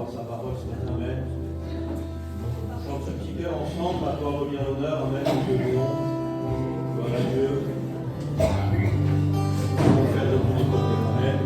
recevoir sa parole ce matin. Amen. On chante ce petit cœur ensemble, à toi revient l'honneur. Amen. Dieu bon. Gloire à Dieu. On fait de tous les côtés. Amen.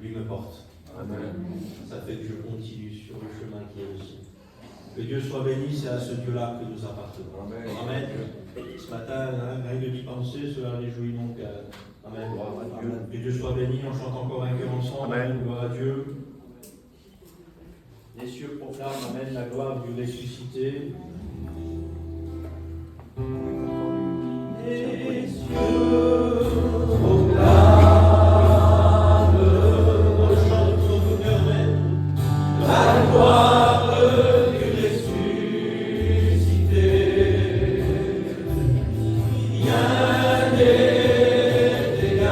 Lui me porte. Amen. Ça fait que je continue sur le chemin qui est le sien. Que Dieu soit béni, c'est à ce Dieu-là que nous appartenons. Amen. Amen. Ce matin, rien de d'y penser, cela réjouit mon cœur. Amen. Amen. Que Dieu soit béni, on chante encore un cœur ensemble. Amen. Gloire à Dieu. Les cieux proclament, Amen, la gloire du ressuscité. Les cieux proclament. La gloire du ressuscité, rien n'est égal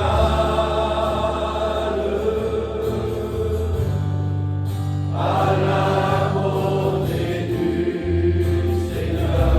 à la bonté du Seigneur.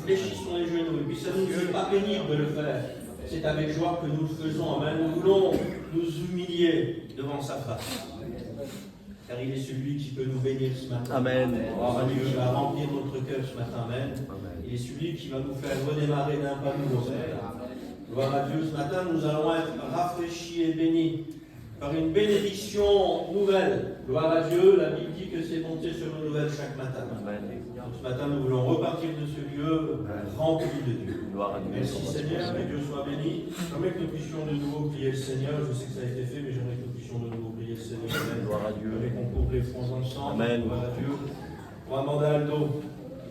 Fléchissons les genoux. Et puis ça ne nous est pas pénible de le faire. C'est avec joie que nous le faisons. Amen. Nous voulons nous humilier devant sa face. Car il est celui qui peut nous bénir ce matin. Amen. Dieu va remplir notre cœur ce matin. Amen. Il est celui qui va nous faire redémarrer d'un pas nouveau ce matin. Gloire à Dieu. Ce matin, nous allons être rafraîchis et bénis par une bénédiction nouvelle. Gloire à Dieu. La Bible dit que ses bontés se renouvellent chaque matin. Donc, ce matin, nous voulons repartir de ce lieu rempli de Dieu. Merci Seigneur, que Dieu soit béni. J'aimerais que nous puissions de nouveau prier le Seigneur. Je sais que ça a été fait, mais j'aimerais que nous puissions de nouveau prier le Seigneur. Amen. Gloire à Dieu. J'aimerais qu'on couvre les fronts ensemble. Amen. Gloire à Dieu. On va demander à Aldo.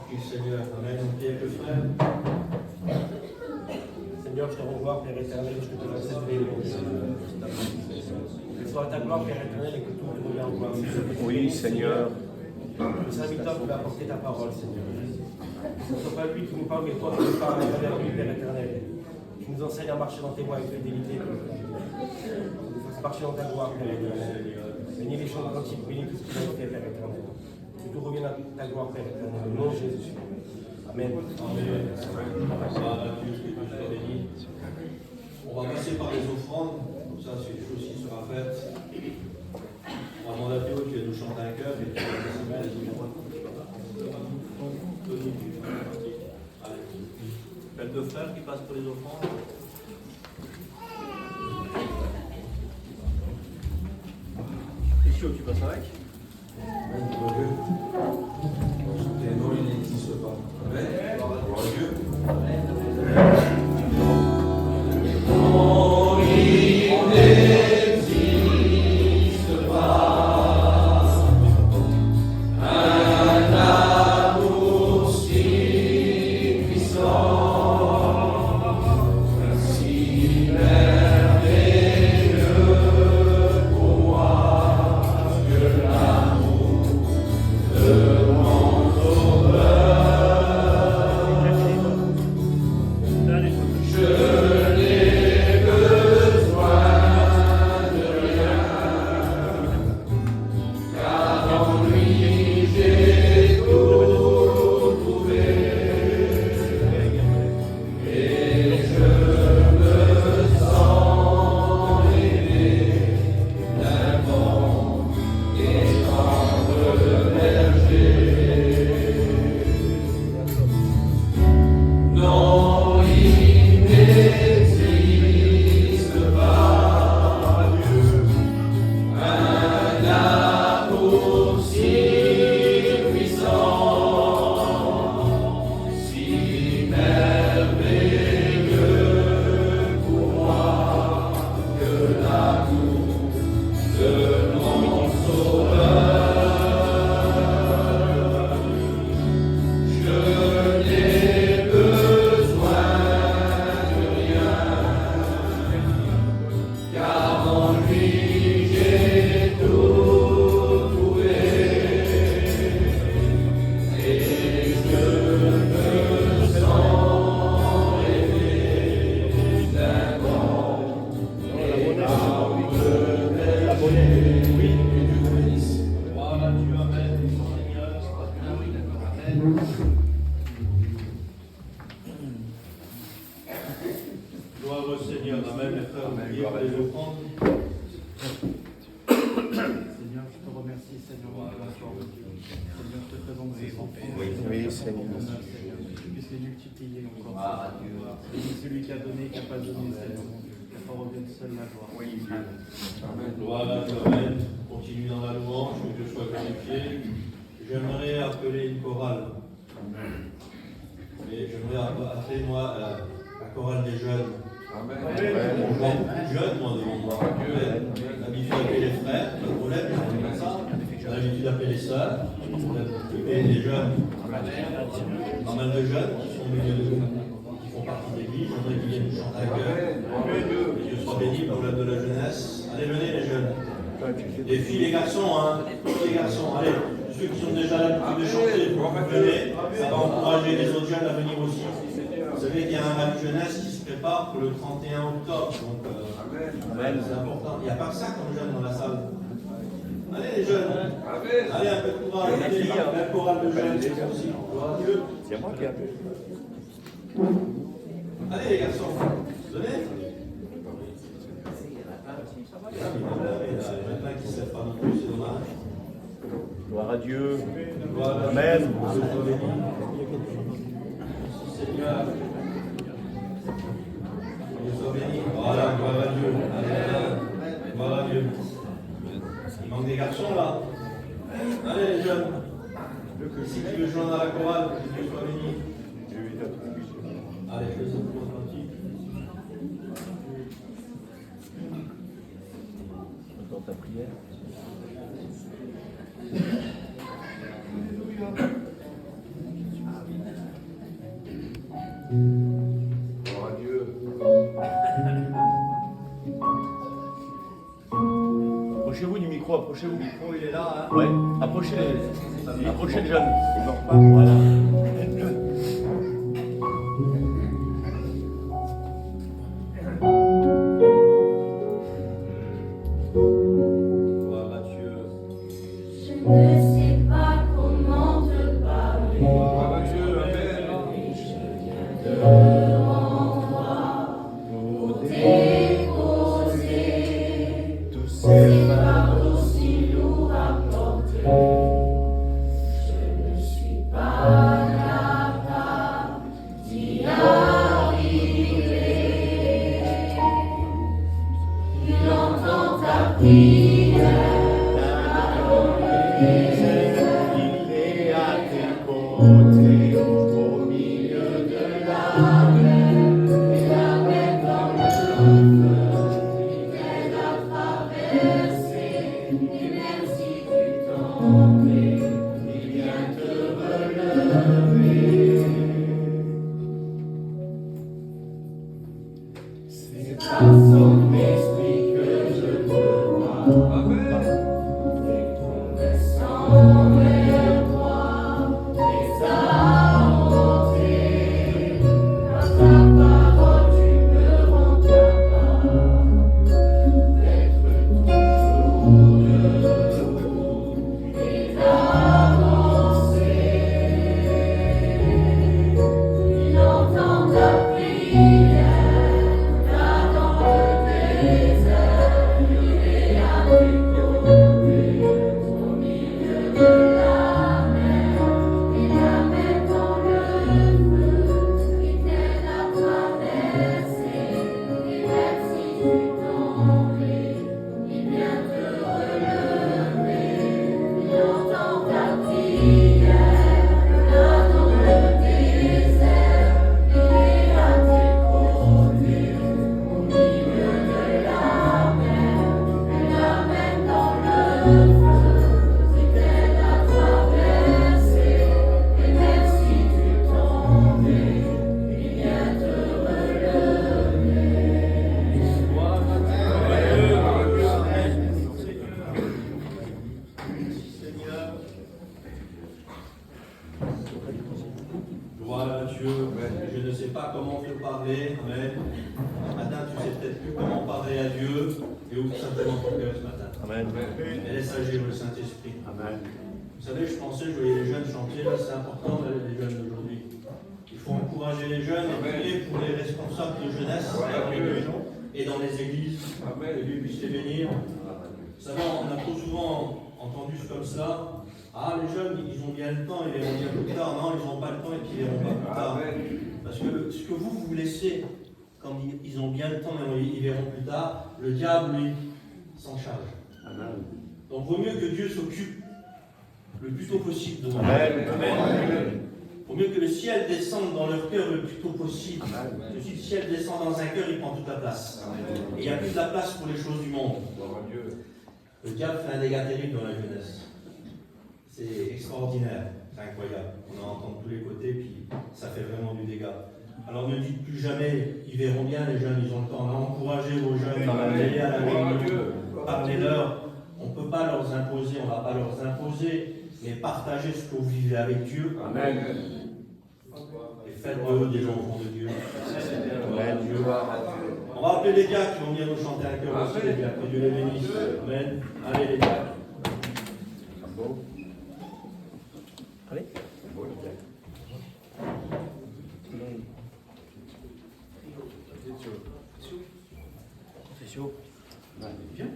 Prie le Seigneur. Amen. On prie avec le frère. Seigneur, je te revois, Père éternel, je te donne cette bénédiction. Que soit ta gloire, Père éternel, et que tout te regarde gloire. Oui, Seigneur. Le serviteur qui va apporter ta parole, Seigneur. Ce ne soit pas lui qui nous parle, mais toi qui nous parles à travers lui, Père éternel. Tu nous enseignes à marcher dans tes voies avec fidélité. Nous fasses marcher dans ta gloire, Père éternel. Bénis les chants cantiques, bénis tout ce qui va être fait, Père éternel. Que tout revienne à ta gloire, Père éternel. Au nom de Jésus. Amen. Amen. Gloire à Dieu, que Dieu soit béni. On va passer par les offrandes. Comme ça, c'est une chose qui sera faite. On va demander à Dieu qui va nous chanter un cœur et qui va nous mettre les offrandes. Appel de frères qui passe pour les offrandes. Christian, tu passes avec? Dieu. Les noms, ils n'existent pas. Amen. Gloire à Dieu. Amen. Gloire au Seigneur. Amen. Les frères, on Gloire à les Dieu. offrandes. Seigneur, je te remercie, Seigneur, de la gloire de Dieu. Seigneur, je te présente ces enfants. Oui, Seigneur. Seigneur, que tu puisses les multiplier encore. Bénis celui qui a donné, qui n'a pas donné, Seigneur, mon Dieu. Que toi revienne seul la gloire. Amen. Gloire à Dieu. Amen. On continue dans la louange, que Dieu soit glorifié. J'aimerais appeler une chorale. Et j'aimerais appeler, moi, la chorale des jeunes. Amen. On voit beaucoup de jeunes, moi, devant moi. On a l'habitude d'appeler les frères, pas de problème, c'est comme ça. On a l'habitude d'appeler les sœurs, pas de problème. Mais les jeunes, pas mal de jeunes qui sont au milieu de nous, qui font partie de l'église, j'aimerais qu'ils viennent nous chanter à cœur. Que Dieu soit béni, problème de la jeunesse. Allez, venez les jeunes. Les filles, les garçons, hein. Les garçons, allez. Ceux qui ont déjà l'habitude de chanter, venez. Ça va encourager les autres jeunes à venir aussi. Vous savez qu'il y a un rallye jeunesse qui se prépare pour le 31 octobre. Donc, c'est important. Il n'y a pas que ça comme jeunes dans la salle. Allez les jeunes. Allez, un peu de courage. Allez, la chorale de jeunes, c'est possible. Gloire à Dieu. C'est moi qui ai. Allez les garçons, venez. Maintenant qui ne savent pas non plus, c'est dommage. Gloire à Dieu. Gloire à Amen. Dieu. Seigneur. Dieu soit béni. Voilà, gloire à Dieu. Alléluia. Gloire à Dieu. Il manque des garçons là. Allez les jeunes. Si tu veux joindre à la chorale, que Dieu soit béni. Allez, faisons le tranquille. Dans ta prière. Gloire à Dieu. Approchez-vous du micro, approchez-vous. Le micro, il est là, hein. Ouais, approchez le jeune. Il meurt pas. Voilà. Gloire à Dieu. Je ne sais pas comment te parler. Gloire à Dieu, amen. Devant toi, pour déposer tous ces fardeaux si lourds à porter. Je ne suis pas capable d'y arriver. Il entend ta prière. Il est à tes côtés au milieu de la mer. Il t'amène dans le feu, il t'aide à traverser. Et même si tu tombes, il vient te relever. C'est par son esprit que je te vois. Et ton sang vers toi, et sa montée. Par ta parole, tu me rends capable d'être toujours debout et d'avancer. Il entend ta prière, là dans le désert. Il est à tes côtés, au milieu de la mer. Il t'amène dans le feu, il t'aide à traverser. Et même si tu tombes, il vient te relever. Il entend ta prière, là dans le désert. Il est à tes côtés, au milieu de la mer. Il t'amène dans le feu, il t'aide à traverser. Et même si tu tombes, il vient te relever. Gloire à Dieu. Seigneur. Gloire à Dieu. Je ne sais pas comment te parler. Amen. Ce matin, tu sais peut-être plus comment parler à Dieu. Et ouvre simplement ton cœur ce matin. Amen. Et laisse agir le Saint-Esprit. Amen. Vous savez, je pensais, je voyais les jeunes chanter. Là, c'est important, là, les jeunes d'aujourd'hui. Il faut encourager les jeunes et prier pour les responsables de jeunesse dans les régions et dans les églises. Que Dieu puisse les bénir. Vous savez, on a trop souvent entendu comme ça. Ah, les jeunes, ils ont bien le temps, ils verront bien plus tard. Non, ils n'ont pas le temps et puis ils verront pas plus tard. Parce que ce que vous laissez, quand ils ont bien le temps et ils verront plus tard, le diable, lui, s'en charge. Donc, vaut mieux que Dieu s'occupe le plus tôt possible de nous. Amen. Vaut mieux que le ciel descende dans leur cœur le plus tôt possible. Parce que si le ciel descend dans un cœur, il prend toute la place. Et il n'y a plus de la place pour les choses du monde. Le diable fait un dégât terrible dans la jeunesse. C'est extraordinaire, c'est incroyable. On en entend de tous les côtés, puis ça fait vraiment du dégât. Alors ne dites plus jamais, ils verront bien les jeunes, ils ont le temps. Encouragez vos jeunes, parlez à la réunion, parlez-leur. On ne peut pas leur imposer, on ne va pas leur imposer, mais partagez ce que vous vivez avec Dieu. Amen. Et faites de eux des enfants de Dieu. Amen. On va appeler les diacres qui vont venir nous chanter un cœur aussi, les diacres. Que Dieu les bénisse. Amen. Allez les diacres. Allez. C'est chaud. Viens.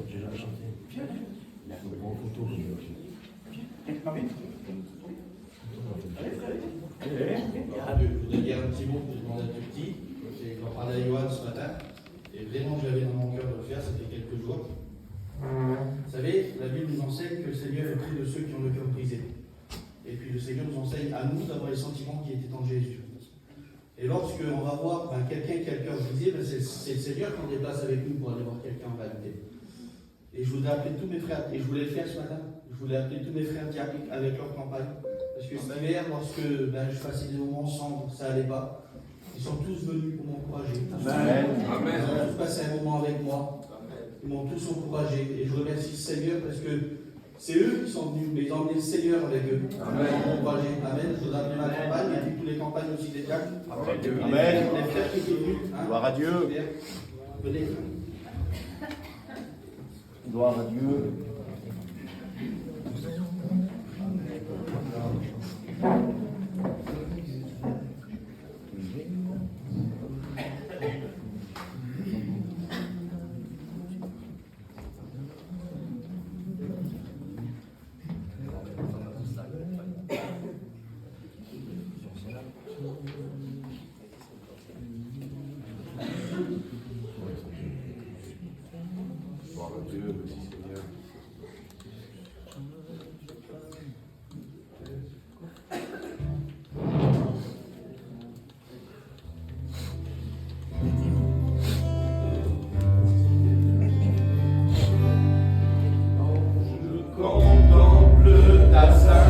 J'ai jamais chanté. Viens. En photo. Je voudrais dire un petit mot pour demander à tout petit. J'en parlais à Johan ce matin. Et vraiment, j'avais dans mon cœur de le faire, ça fait quelques jours. Vous savez, la Bible nous enseigne que le Seigneur est près de ceux qui ont le cœur brisé. Et puis le Seigneur nous enseigne à nous d'avoir les sentiments qui étaient en Jésus. Et lorsqu'on va voir quelqu'un qui a le cœur brisé, c'est le Seigneur qui en déplace avec nous pour aller voir quelqu'un en réalité. Et je voudrais appeler tous mes frères, et je voulais le faire ce matin, je voulais appeler tous mes frères diacres avec leur campagne. Parce que cet hiver, lorsque je passais des moments ensemble, ça n'allait pas. Ils sont tous venus pour m'encourager. Amen. Ils ont tous passé un moment avec moi. Ils m'ont tous encouragé. Et je remercie le Seigneur parce que c'est eux qui sont venus, mais ils ont emmené le Seigneur avec eux. Amen. Ils m'ont encouragé. Amen. Je voudrais appeler ma campagne et puis tous les campagnes aussi des diacres. Amen. Les frères qui étaient venus. Gloire à Dieu. Venez. Gloire à Dieu. Gloire à Dieu, merci Seigneur. Je contemple ta sainteté,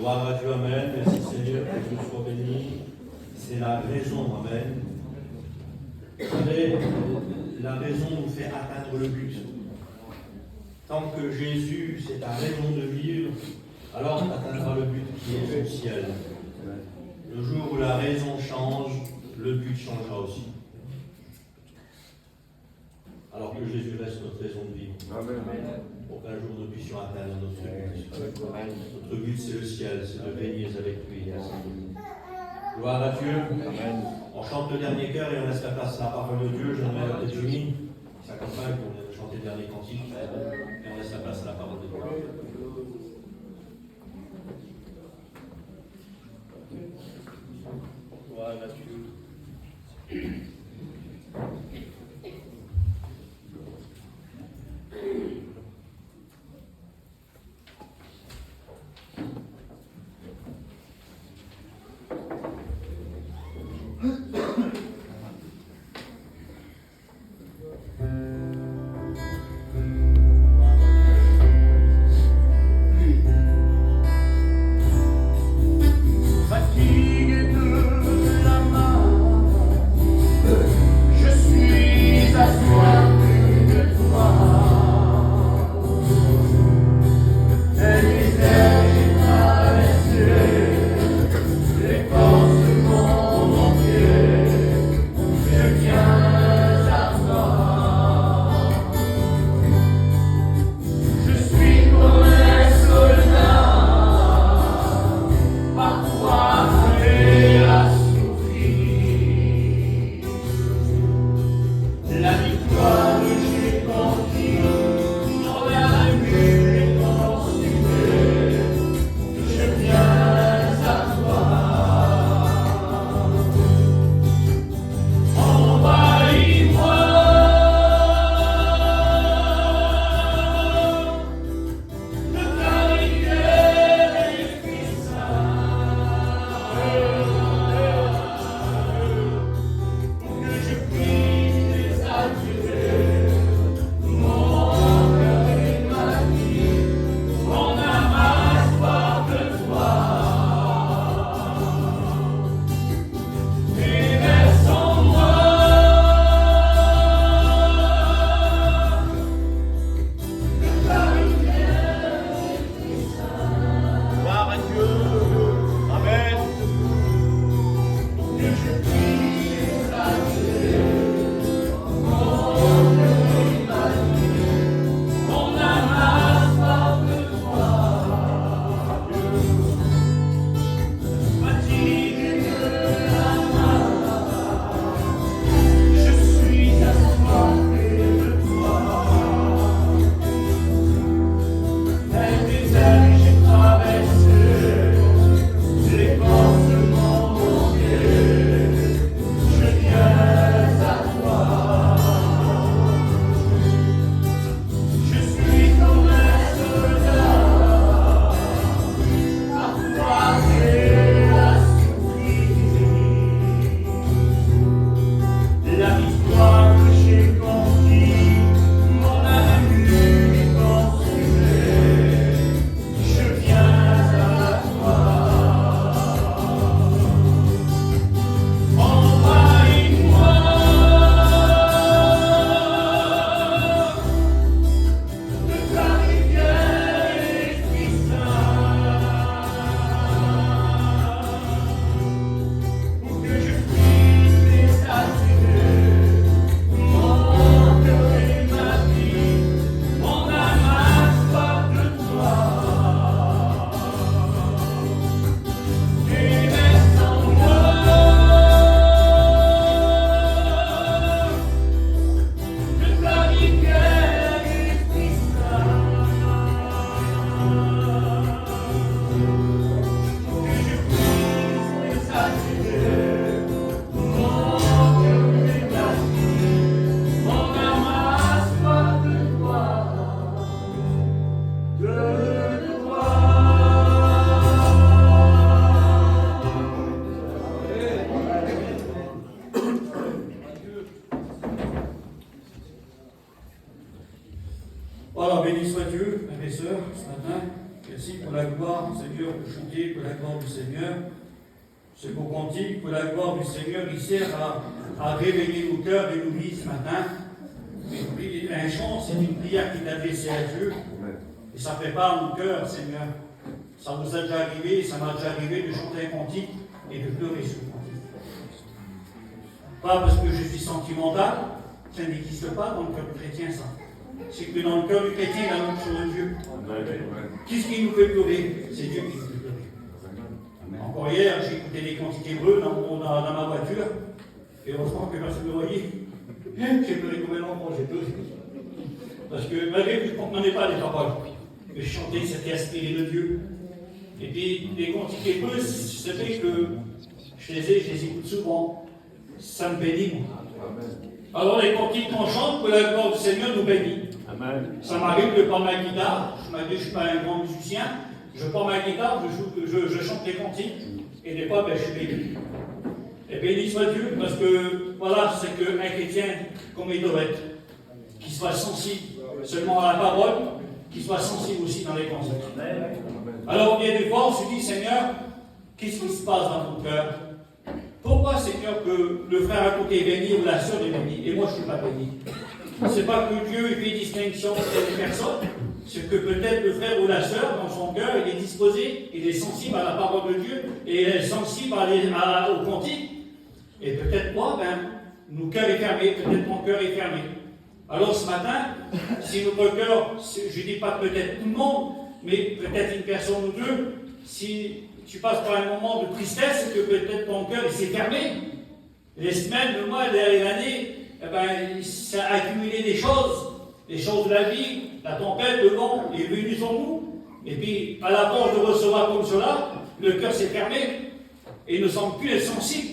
Gloire à Dieu, Amen. Merci Seigneur, que Dieu soit béni. C'est la raison, Amen. Vous savez, la raison nous fait atteindre le but. Tant que Jésus, c'est ta raison de vivre, alors tu atteindras le but qui est le ciel. Le jour où la raison change, le but changera aussi. Alors que Jésus reste notre raison de vivre. Amen. Pour qu'un jour nous puissions atteindre notre but. Notre but, c'est le ciel, c'est de régner avec lui. Gloire à Dieu. Amen. On chante le dernier chœur et on laisse la place à la parole de Dieu. Je demande à Jimmy qui s'accompagne pour chanter le dernier cantique. Et on laisse la place à la parole de Dieu. Gloire à Dieu. Voilà, béni soit Dieu, frères et sœurs, ce matin. Merci pour la gloire, Seigneur, pour chanter pour la gloire du Seigneur. Ce beau cantique pour la gloire du Seigneur, il sert à réveiller nos cœurs et nos vies ce matin. Un chant, c'est une prière qui est adressée à Dieu. Et ça prépare nos cœurs, Seigneur. Ça vous a déjà arrivé, ça m'a déjà arrivé de chanter un cantique et de pleurer sur le cantique. Pas parce que je suis sentimental, ça n'existe pas dans le cœur du chrétien, ça. C'est que dans le cœur du chrétien, il y a l'amour sur Dieu. Qu'est-ce qui nous fait pleurer? C'est Dieu qui nous fait pleurer. Encore hier, j'ai écouté des cantiques hébreux dans ma voiture, et heureusement que personne ne me voyait. J'ai pleuré comme un enfant, j'ai pleuré. Parce que malgré que je ne comprenais pas les paroles, mais je chantais, c'était inspiré de Dieu. Et puis, les cantiques hébreux, c'est vrai que je les écoute souvent. Ça me bénit, moi. Alors, les cantiques qu'on chante, que la gloire du Seigneur nous bénit. Amen. Ça m'arrive de prendre ma guitare. Je ne suis pas un grand musicien. Je prends ma guitare, je chante des cantiques. Et des fois, je suis béni. Et béni soit Dieu, parce que, voilà, c'est qu'un chrétien, comme il doit être, qui soit sensible seulement à la parole, qui soit sensible aussi dans les cantiques. Alors, bien des fois, on se dit, Seigneur, qu'est-ce qui se passe dans ton cœur? Pourquoi, Seigneur, que le frère à côté est béni ou la sœur est bénie, et moi je ne suis pas béni? C'est pas que Dieu fait distinction entre les personnes, c'est que peut-être le frère ou la sœur, dans son cœur, il est disposé, il est sensible à la parole de Dieu, et il est sensible au cantique. Et peut-être moi, mon cœur est fermé, peut-être mon cœur est fermé. Alors ce matin, si notre cœur, je ne dis pas peut-être tout le monde, mais peut-être une personne ou deux, si tu passes par un moment de tristesse, c'est que peut-être ton cœur s'est fermé. Les semaines, le mois, l'année, ça a accumulé des choses de la vie, la tempête, le vent est venu sur nous. Et puis, à la force de recevoir comme cela, le cœur s'est fermé et ne semble plus être sensible.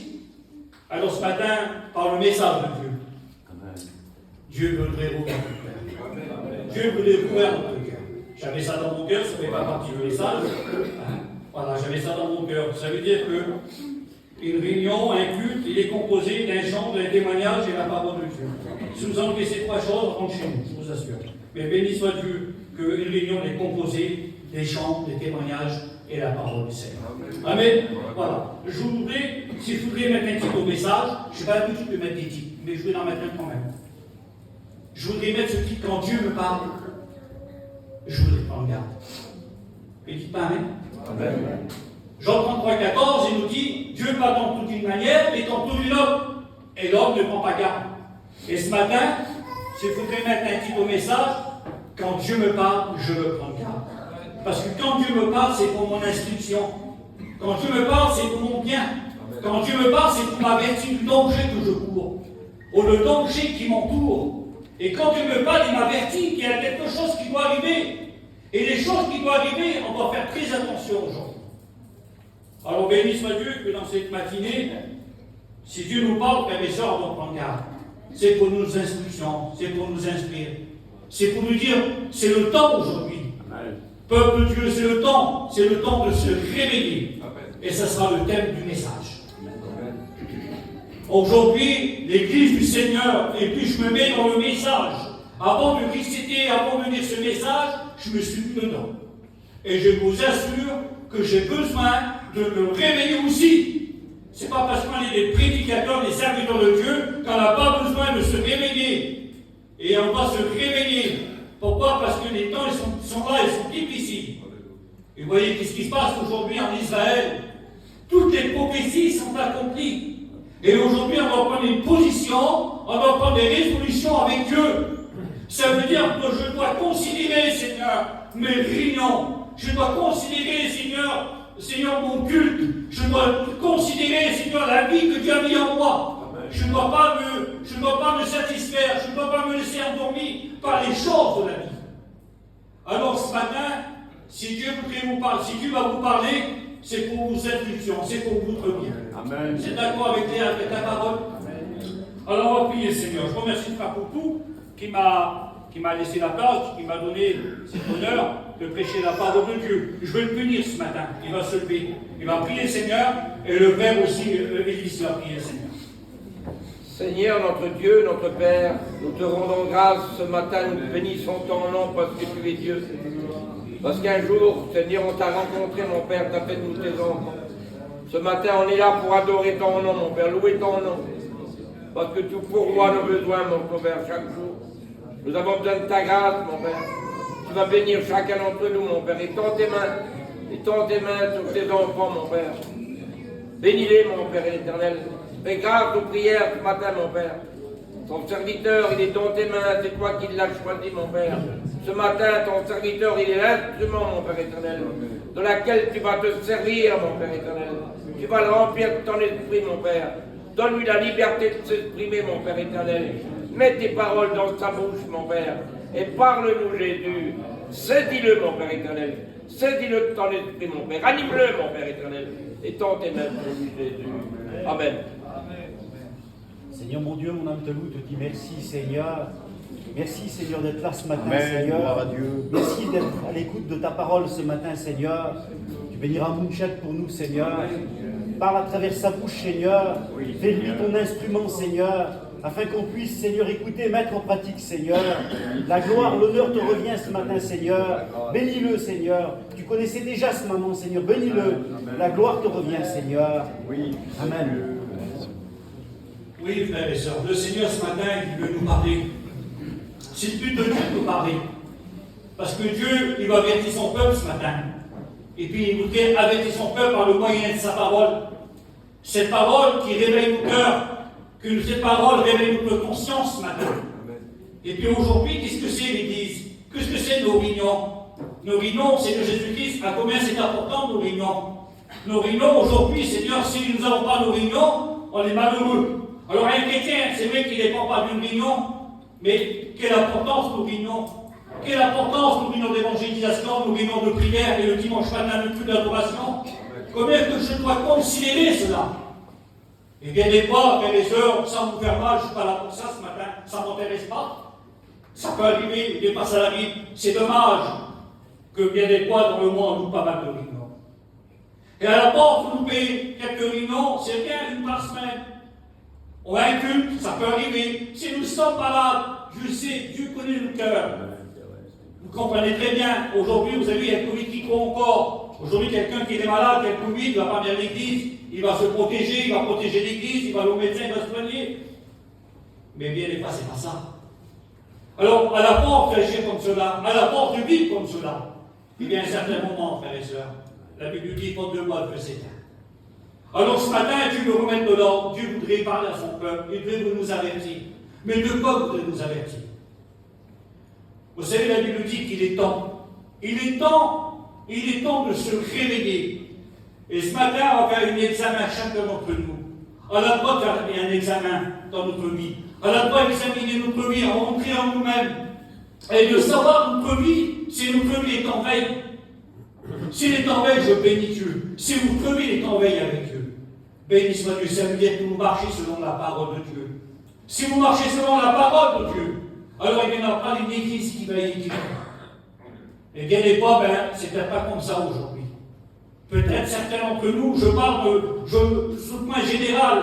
Alors ce matin, par le message de Dieu, Dieu voudrait rouvrir notre cœur. Dieu voudrait rouvrir notre cœur. J'avais ça dans mon cœur, ça ne fait pas partie du message. Voilà, j'avais ça dans mon cœur. Ça veut dire que une réunion, un culte, il est composé d'un chant, d'un témoignage et de la parole de Dieu. Si vous enlevez ces trois choses, rentrez chez nous, je vous assure. Mais béni soit Dieu qu'une réunion est composée des chants, des témoignages et de la parole du Seigneur. Amen. Voilà. Si je voudrais mettre un titre au message, je ne sais pas l'habitude de mettre des titres, mais je vais en mettre un quand même. Je voudrais mettre ce titre quand Dieu me parle. Je voudrais prendre garde. Et dites pas Amen. Amen. Jean 33, 14, il nous dit Dieu parle dans toute une manière et dans toute une autre. Et l'homme ne prend pas garde. Et ce matin, si je voudrais mettre un titre au message, quand Dieu me parle, je veux prendre garde. Parce que quand Dieu me parle, c'est pour mon instruction. Quand Dieu me parle, c'est pour mon bien. Quand Dieu me parle, c'est pour m'avertir du danger que je cours. Ou le danger qui m'entoure. Et quand Dieu me parle, il m'avertit qu'il y a quelque chose qui doit arriver. Et les choses qui doivent arriver, on doit faire très attention aujourd'hui. Alors béni soit Dieu que dans cette matinée, si Dieu nous parle, frères et sœurs, on doit prendre garde. C'est pour nos instructions, c'est pour nous instruire. C'est pour nous dire, c'est le temps aujourd'hui. Peuple de Dieu, c'est le temps de se réveiller. Et ce sera le thème du message. Aujourd'hui, l'Église du Seigneur, et puis je me mets dans le message. Avant de réciter, avant de lire ce message, je me suis mis dedans. Et je vous assure que j'ai besoin de me réveiller aussi. Ce n'est pas parce qu'on est des prédicateurs, des serviteurs de Dieu, qu'on n'a pas besoin de se réveiller. Et on va se réveiller. Pourquoi? Parce que les temps ils sont là, ils sont difficiles. Et vous voyez qu'est-ce qui se passe aujourd'hui en Israël? Toutes les prophéties sont accomplies. Et aujourd'hui, on doit prendre une position, on doit prendre des résolutions avec Dieu. Ça veut dire que je dois considérer, Seigneur, mes réunions. Je dois considérer, Seigneur, mon culte. Je dois considérer, Seigneur, la vie que Dieu a mis en moi. Je ne dois pas me satisfaire, je ne dois pas me laisser endormir par les choses de la vie. Alors ce matin, si Dieu va vous parler, c'est pour vos instructions, c'est pour votre bien. Amen. C'est d'accord avec ta parole? Amen. Alors on va prier, Seigneur. Je remercie Frère pour tout, qui m'a laissé la place, qui m'a donné cet honneur de prêcher la parole de Dieu. Je vais le punir ce matin. Il va se lever. Il va prier, Seigneur, et le Père aussi, Élise va prier, Seigneur. Seigneur, notre Dieu, notre Père, nous te rendons grâce ce matin, nous bénissons ton nom parce que tu es Dieu. Parce qu'un jour, Seigneur, on t'a rencontré, mon Père, t'as fait de nous tes enfants. Ce matin, on est là pour adorer ton nom, mon Père, louer ton nom. Parce que tu pourvois nos besoins, mon Père, chaque jour. Nous avons besoin de ta grâce, mon Père. Tu vas bénir chacun d'entre nous, mon Père. Étends tes mains sur tes enfants, mon Père. Bénis-les, mon Père éternel. Fais grâce aux prières ce matin, mon Père. Ton serviteur, il est dans tes mains, c'est toi qui l'as choisi, mon Père. Ce matin, ton serviteur, il est l'instrument, mon Père éternel, de laquelle tu vas te servir, mon Père éternel. Tu vas le remplir de ton esprit, mon Père. Donne-lui la liberté de s'exprimer, mon Père éternel. Mets tes paroles dans sa bouche, mon Père. Et parle-nous, Jésus. Saisis-le, mon Père éternel. Saisis-le de ton esprit, mon Père. Anime-le, mon Père éternel. Et tends tes mains sur lui, Jésus. Amen. Seigneur mon Dieu, mon âme te loue, te dit merci Seigneur. Merci Seigneur d'être là ce matin, Amen, Seigneur. gloire à Dieu. Merci d'être à l'écoute de ta parole ce matin, Seigneur. Tu béniras Mounchette pour nous, Seigneur. Parle à travers sa bouche, Seigneur. Fais-lui ton instrument, Seigneur, afin qu'on puisse, Seigneur, écouter, mettre en pratique, Seigneur. La gloire, l'honneur te revient ce matin, Seigneur. Bénis-le, Seigneur. Tu connaissais déjà ce moment, Seigneur. Bénis-le. La gloire te revient, Seigneur. Oui. Amen. Oui, frères et sœurs, le Seigneur ce matin, il veut nous parler. C'est le but de Dieu de nous parler. Parce que Dieu, il va avertir son peuple ce matin. Et puis il voudrait avertir son peuple par le moyen de sa parole. Cette parole qui réveille nos cœurs, que cette parole réveille notre conscience ce matin. Et puis aujourd'hui, qu'est-ce que c'est l'Église? Qu'est-ce que c'est nos réunions? Nos réunions, Seigneur Jésus-Christ, à combien c'est important nos réunions? Nos réunions aujourd'hui, Seigneur, si nous n'avons pas nos réunions, on est malheureux. Alors un chrétien, c'est vrai qu'il ne dépend pas d'une réunion, mais quelle importance nos réunions? Quelle importance nos réunions d'évangélisation, nos réunions de prière et le dimanche matin le culte d'adoration? Combien que je dois considérer cela? Et bien des fois, frères et sœurs, sans vous faire mal, je ne suis pas là pour ça ce matin, ça ne m'intéresse pas. Ça peut arriver, des fois ça arrive. C'est dommage que bien des fois dans le mois on loupe pas mal de réunions. Et à la porte, vous loupez quelques réunions, c'est bien une par semaine. On a un culte, ça peut arriver. Si nous sommes malades, je sais, Dieu connaît le cœur. Vous comprenez très bien. Aujourd'hui, vous avez vu, il y a le Covid qui court encore. Aujourd'hui, quelqu'un qui est malade, qui a le Covid, il va pas venir à l'église, il va se protéger, il va protéger l'église, il va aller au médecin, il va se soigner. Mais bien des fois, c'est pas ça. Alors, à la porte, agir comme cela, à la porte, vivre comme cela. Il y a un certain moment, frères et sœurs, la Bible dit, faute de moi, Dieu s'éteint. Alors ce matin, Dieu veut remettre de l'ordre, Dieu voudrait parler à son peuple, il veut nous avertir. Mais de quoi voudrait nous avertir? Vous savez, la Bible dit qu'il est temps. Il est temps de se réveiller. Et ce matin, on va faire un examen chacun d'entre nous. On n'a pas faire un examen dans notre vie. On n'a pas examiner notre vie, rentrer en nous-mêmes. Et de savoir notre vie, si notre vie est en veille. S'il est en veille, je bénis Dieu. Si votre vie est en veille avec Dieu, béni soit Dieu. Ça veut dire que vous marchez selon la parole de Dieu. Si vous marchez selon la parole de Dieu, alors il n'y aura pas une église qui va y écrire. Et bien des fois, c'est peut-être pas comme ça aujourd'hui. Peut-être certains d'entre nous, je parle sur le point général,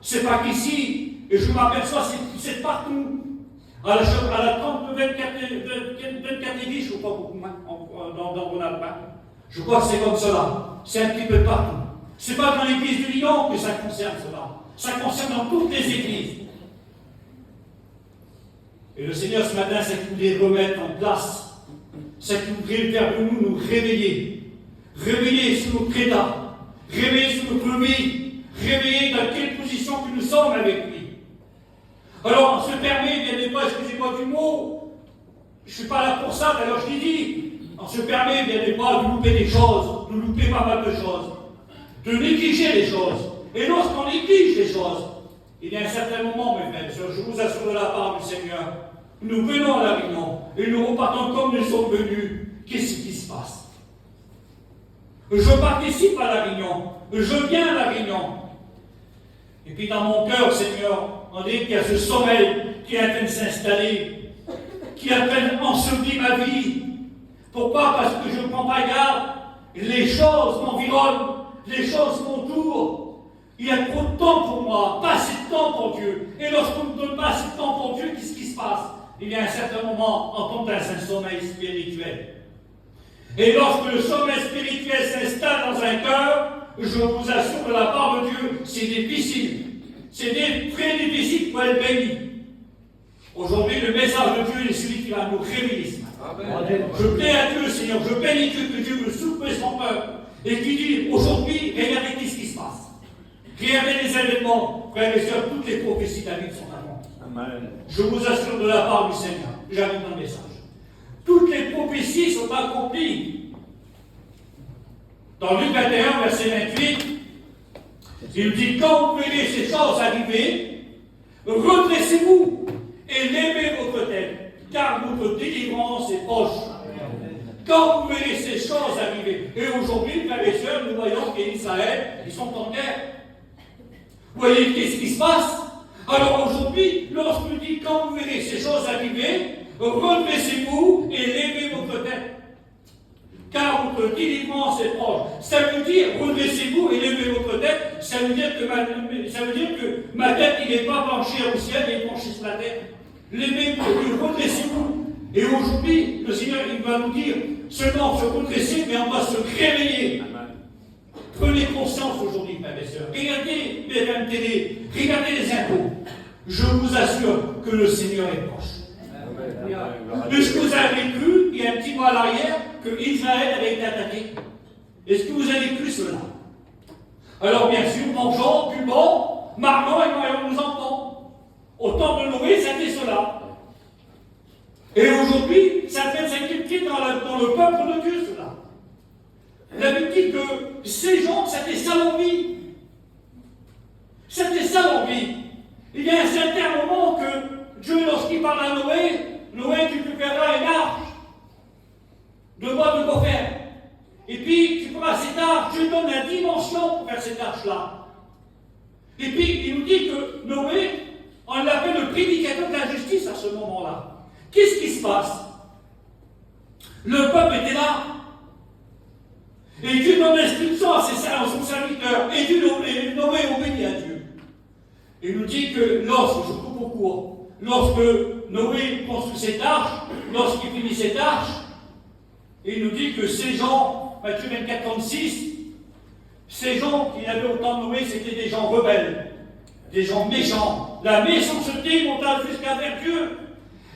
c'est pas qu'ici, et je m'aperçois, c'est partout. À la 24 églises, je ne crois pas beaucoup moins dans mon Alpin. Je crois que c'est comme cela. C'est un petit peu partout. Ce n'est pas dans l'église du Lyon que ça concerne cela. Ça concerne dans toutes les églises. Et le Seigneur ce matin, c'est qu'il voulait remettre en place. C'est qu'il voulait faire de nous réveiller. Réveiller sur notre état. Réveiller sur notre vie. Réveiller dans quelle position que nous sommes avec lui. Alors, on se permet, bien des fois, excusez-moi du mot, je ne suis pas là pour ça, d'ailleurs je l'ai dit, on se permet, bien des fois, de louper des choses, de louper pas mal de choses, de négliger les choses. Et lorsqu'on néglige les choses, il y a un certain moment, mes frères, je vous assure de la part du Seigneur, nous venons à la réunion, et nous repartons comme nous sommes venus. Qu'est-ce qui se passe? Je participe à la réunion, je viens à la réunion. Et puis dans mon cœur, Seigneur, on dit qu'il y a ce sommeil qui est en train de s'installer, qui est en train d'ensevelir ma vie. Pourquoi? Parce que je ne prends pas garde. Les choses m'environnent, les choses m'entourent. Il y a trop de temps pour moi, pas assez de temps pour Dieu. Et lorsqu'on ne donne pas assez de temps pour Dieu, qu'est-ce qui se passe? Il y a un certain moment, on tombe dans un sommeil spirituel. Et lorsque le sommeil spirituel s'installe dans un cœur, je vous assure de la part de Dieu, c'est difficile. C'est très difficile pour être béni. Aujourd'hui, le message de Dieu est celui qui va nous révéler ce matin. Je plains à Dieu, Seigneur, je bénis Dieu, que Dieu me souffle son peuple. Et qui dit, aujourd'hui, regardez ce qui se passe. Regardez les événements, frères et sœurs, toutes les prophéties David sont à moi. Amen. Je vous assure de la part du Seigneur, j'arrive dans le message. Toutes les prophéties sont accomplies. Dans Luc 21, verset 28, il dit, quand vous verrez ces choses arriver, redressez-vous et levez votre tête, car votre délivrance est proche. Quand vous verrez ces choses arriver, et aujourd'hui, frères et sœurs, nous voyons qu'Israël, ils sont en guerre. Vous voyez qu'est-ce qui se passe? Alors aujourd'hui, lorsqu'on dit quand vous verrez ces choses arriver, redressez-vous et levez votre tête. Car votre délivrance est proche. Ça veut dire, redressez-vous et levez votre tête, ça veut dire que ma tête, il n'est pas penchée au ciel, il est penché sur la terre. Levez-vous, redressez-vous. Et aujourd'hui, le Seigneur, il va nous dire, seulement se redresser, mais on va se réveiller. Prenez conscience aujourd'hui, frères et sœurs. Regardez BFM TV, regardez les impôts. Je vous assure que le Seigneur est proche. Est-ce que vous avez cru, il y a un petit mois à l'arrière, que Israël avait été attaqué? Est-ce que vous avez cru cela? Alors bien sûr, mangeons, buvons, marchons et noyons nos enfants. Au temps de Noé, c'était cela. Et aujourd'hui, ça fait s'inquiéter dans le peuple de Dieu, cela. La Bible dit que ces gens, c'était ça leur vie. C'était ça leur vie. Il y a un certain moment que Dieu, lorsqu'il parle à Noé, tu te feras une arche de bois de gopher. Et puis, tu feras cette arche, je donne la dimension pour faire cette arche-là. Et puis, il nous dit que Noé, on l'appelle le prédicateur de la justice à ce moment-là. Qu'est-ce qui se passe? Le peuple était là. Et Dieu donne l'instruction à son serviteur. Et Noé obéit à Dieu. Il nous dit que lorsque Noé construit cette arche, lorsqu'il finit cette arche, il nous dit que ces gens, Matthieu 24, 36, ces gens qu'il avait au temps de Noé, c'était des gens rebelles, des gens méchants. La méchanceté monta jusqu'à vers Dieu.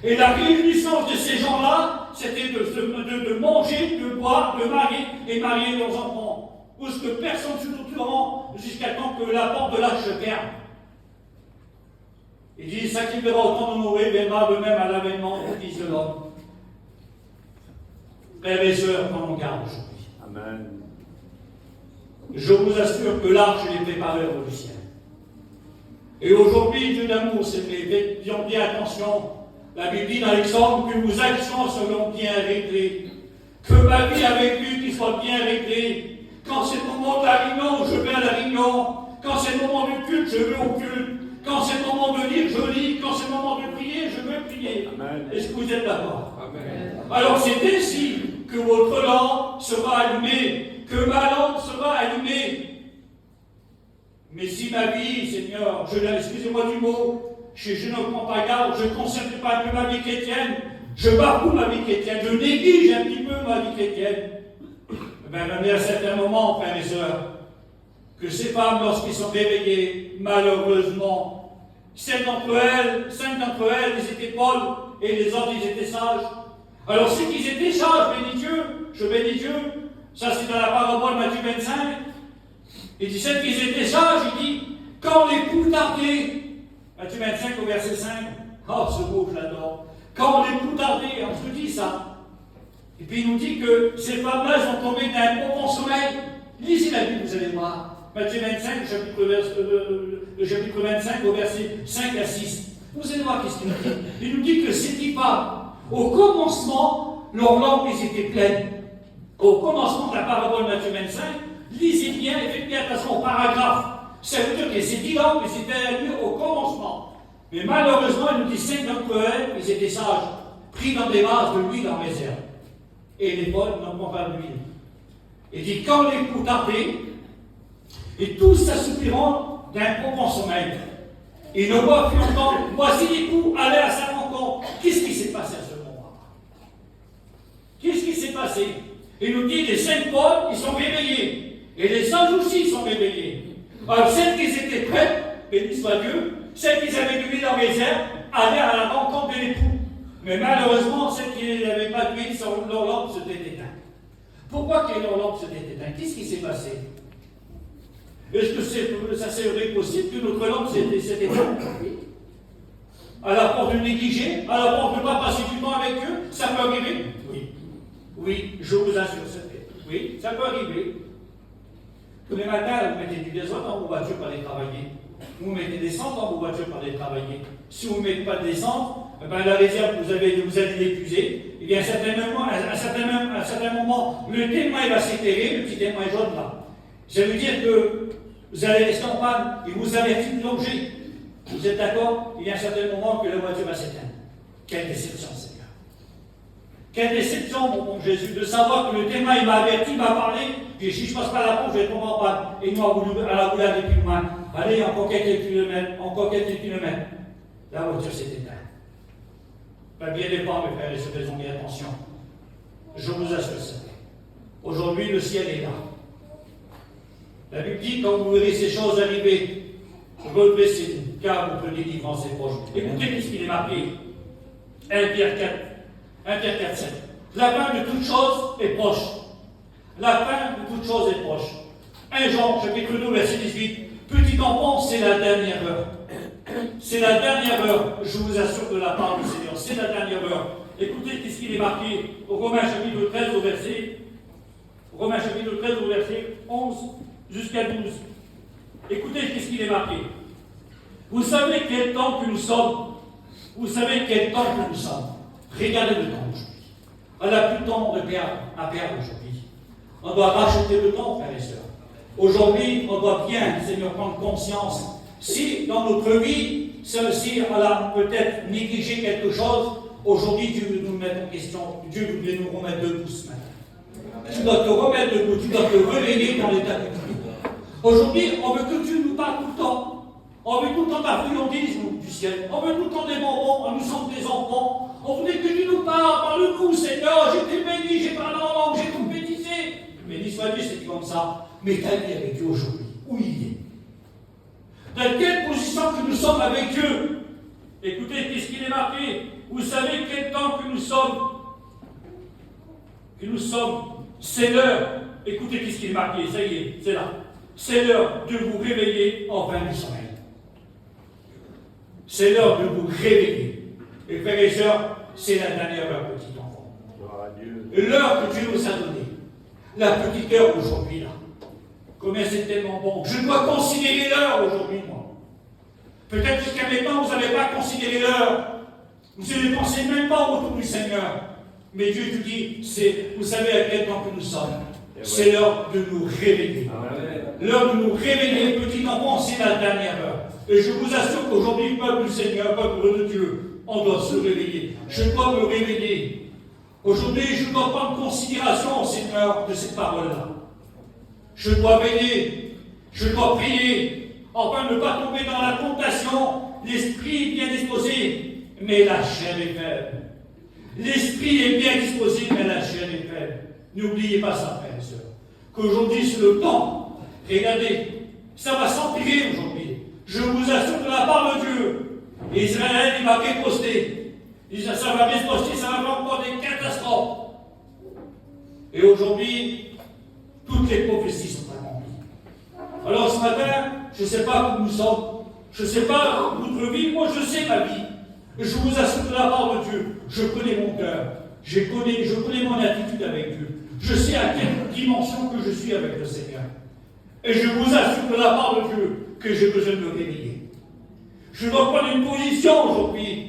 Et la réjouissance de ces gens-là, c'était de manger, de boire, de marier et marier leurs enfants. Où ce que personne ne se tourne jusqu'à temps que la porte de l'âge se ferme. Il dit, ça qui verra au temps de Noé viendra de même à l'avènement du Fils de l'homme. Frères et sœurs, prenons garde aujourd'hui. Amen. Je vous assure que l'arche est préparée au ciel. Et aujourd'hui, Dieu d'amour, c'est fait. Disons bien attention. La Bible dit dans l'Exemple que nos actions seront bien réglées. Que ma vie avec lui qui soit bien réglée. Quand c'est le moment de la réunion, je vais à la réunion. Quand c'est le moment du culte, je vais au culte. Quand c'est le moment de lire, je lis. Quand c'est le moment de prier, je veux prier. Est-ce que vous êtes d'accord? Alors c'est ainsi que votre lampe sera allumée, que ma lampe sera allumée. Mais si ma vie, Seigneur, excusez-moi du mot, je ne prends pas garde, je ne concentre pas que ma vie chrétienne, je bafoue ma vie chrétienne, je néglige un petit peu ma vie chrétienne. Ben, il y a un certain moment, frères et sœurs, que ces femmes, lorsqu'elles sont réveillées, malheureusement, 5 d'entre elles, ils étaient folles, et les autres, ils étaient sages. Alors, ceux qui étaient sages, je bénis Dieu, ça c'est dans la parabole de Matthieu 25, il dit, ceux qui étaient sages, il dit, quand l'époux tardait, Matthieu 25 au verset 5, oh ce mot, je l'adore, quand l'époux tardait, on se dit ça, et puis il nous dit que ces femmes-là, elles sont tombées d'un profond sommeil. Lisez la Bible, vous allez voir. Matthieu 25, le chapitre 25, au verset 5 à 6. Vous allez voir qu'est-ce qu'il nous dit. Il nous dit que ces 10 femmes, au commencement, leurs lampes étaient pleines. Au commencement de la parabole de Matthieu 25, lisez bien et faites bien attention au paragraphe. Ça veut dire que ces 10 lampes, elles étaient allumées au commencement. Mais malheureusement, il nous dit 5 d'entre elles, ils étaient sages, pris dans des vases de l'huile en réserve. Et les bonnes n'en prennent pas d'huile. Il dit, quand l'époux tardait, Et tous s'assoupiront d'un profond sommeil. Et nos voix furent entendre, voici l'époux, allez à sa rencontre. Qu'est-ce qui s'est passé à ce moment-là? Qu'est-ce qui s'est passé? Il nous dit, les 5 Pauls, ils sont réveillés. Et les anges aussi sont réveillés. Alors, celles qui étaient prêtes, béni soit Dieu, celles qui avaient donné leur réserve, allaient à la rencontre de l'époux. Mais malheureusement, celles qui n'avaient pas d'huile, leur lampe s'était éteinte. Pourquoi que leur lampe s'était éteinte? Qu'est-ce qui s'est passé? Est-ce que ça serait possible que notre lampe s'est éteinte? À la porte de négliger, à la porte de ne pas passer du temps avec eux, ça peut arriver? Oui. Oui, je vous assure, oui, ça peut arriver. Tous les matins, vous mettez du descente dans vos voitures pour aller travailler. Vous mettez des descente dans vos voitures pour aller travailler. Si vous ne mettez pas de descente, ben la réserve vous allez l'épuiser. Et bien, à un certain moment, le témoin va s'éclairer, le petit témoin jaune là. Ça veut dire que vous allez rester en panne et vous avertit de danger. Vous êtes d'accord? Il y a un certain moment que la voiture va s'éteindre. Quelle déception, Seigneur. Quelle déception, mon bon Jésus, de savoir que le témoin il m'a averti, il m'a parlé. Puis si je passe pas la pompe, je vais tomber en panne. Et nous, à la roulade des plus loin. Allez, encore quelques kilomètres. La voiture s'est éteinte. Pas bien dépend, mes frères et sœurs, faisons bien attention. Je vous assure ça. Aujourd'hui, le ciel est là. La Bible dit, quand vous verrez ces choses arriver, redressez-vous, car votre délivrance est proche. Écoutez ce qu'il est marqué. 1 Pierre 4, 7. La fin de toute chose est proche. La fin de toute chose est proche. 1 Jean, chapitre 2, verset 18. Petit enfant, c'est la dernière heure. C'est la dernière heure, je vous assure de la part du Seigneur. C'est la dernière heure. Écoutez ce qu'il est marqué au Romains chapitre 13 au verset 11 jusqu'à 12. Écoutez ce qu'il est marqué. Vous savez quel temps que nous sommes. Vous savez quel temps que nous sommes. Regardez le temps aujourd'hui. On n'a plus de temps à perdre aujourd'hui. On doit racheter le temps, frères et sœurs. Aujourd'hui, on doit bien, Seigneur, prendre conscience. Si dans notre vie, celle-ci, on a peut-être négligé quelque chose, aujourd'hui, Dieu veut nous mettre en question. Dieu veut nous remettre debout ce matin. Tu dois te remettre debout, tu dois te réveiller dans l'état de Dieu. Aujourd'hui, on veut que Dieu nous parle tout le temps. On veut tout le temps de la friandise du ciel. On veut tout le temps des bonbons. Nous sommes des enfants. On voulait que Dieu nous parle. Parle-nous, Seigneur. J'étais béni, j'ai parlé en langue, j'ai compétissé. Béni soit Dieu, c'est comme ça. Mais ta vie avec Dieu aujourd'hui, où il est? Dans quelle position que nous sommes avec Dieu? Écoutez, qu'est-ce qu'il est marqué? Vous savez quel temps que nous sommes? C'est l'heure. Écoutez, qu'est-ce qu'il est marqué? Ça y est, c'est là. C'est l'heure de vous réveiller en fin du sommeil. C'est l'heure de vous réveiller. Et frères et sœurs, c'est la dernière heure, petit enfant. L'heure que Dieu nous a donnée. La petite heure aujourd'hui, là. Combien c'est tellement bon. Je dois considérer l'heure aujourd'hui, moi. Peut-être jusqu'à maintenant, vous n'avez pas considéré l'heure. Vous ne pensez même pas au retour du Seigneur. Mais Dieu nous dit, vous savez à quel temps que nous sommes. C'est l'heure de nous réveiller. L'heure de nous réveiller, petit enfant, c'est la dernière heure. Et je vous assure qu'aujourd'hui, peuple du Seigneur, peuple de Dieu, on doit se réveiller. Je dois me réveiller. Aujourd'hui, je dois prendre considération, Seigneur, de cette parole-là. Je dois veiller, je dois prier, afin de ne pas tomber dans la tentation. L'esprit est bien disposé, mais la chair est faible. L'esprit est bien disposé, mais la chair est faible. N'oubliez pas ça, frères et sœurs. Qu'aujourd'hui, c'est le temps. Regardez, ça va s'empirer aujourd'hui. Je vous assure de la part de Dieu. Israël, il va riposter. Ça va riposter, ça va avoir encore des catastrophes. Et aujourd'hui, toutes les prophéties sont accomplies. Alors ce matin, je ne sais pas où nous sommes. Je ne sais pas votre vie. Moi, je sais ma vie. Je vous assure de la part de Dieu. Je connais mon cœur. Je connais mon attitude avec Dieu. Je sais à quelle dimension que je suis avec le Seigneur. Et je vous assure de la part de Dieu que j'ai besoin de me réveiller. Je dois prendre une position aujourd'hui.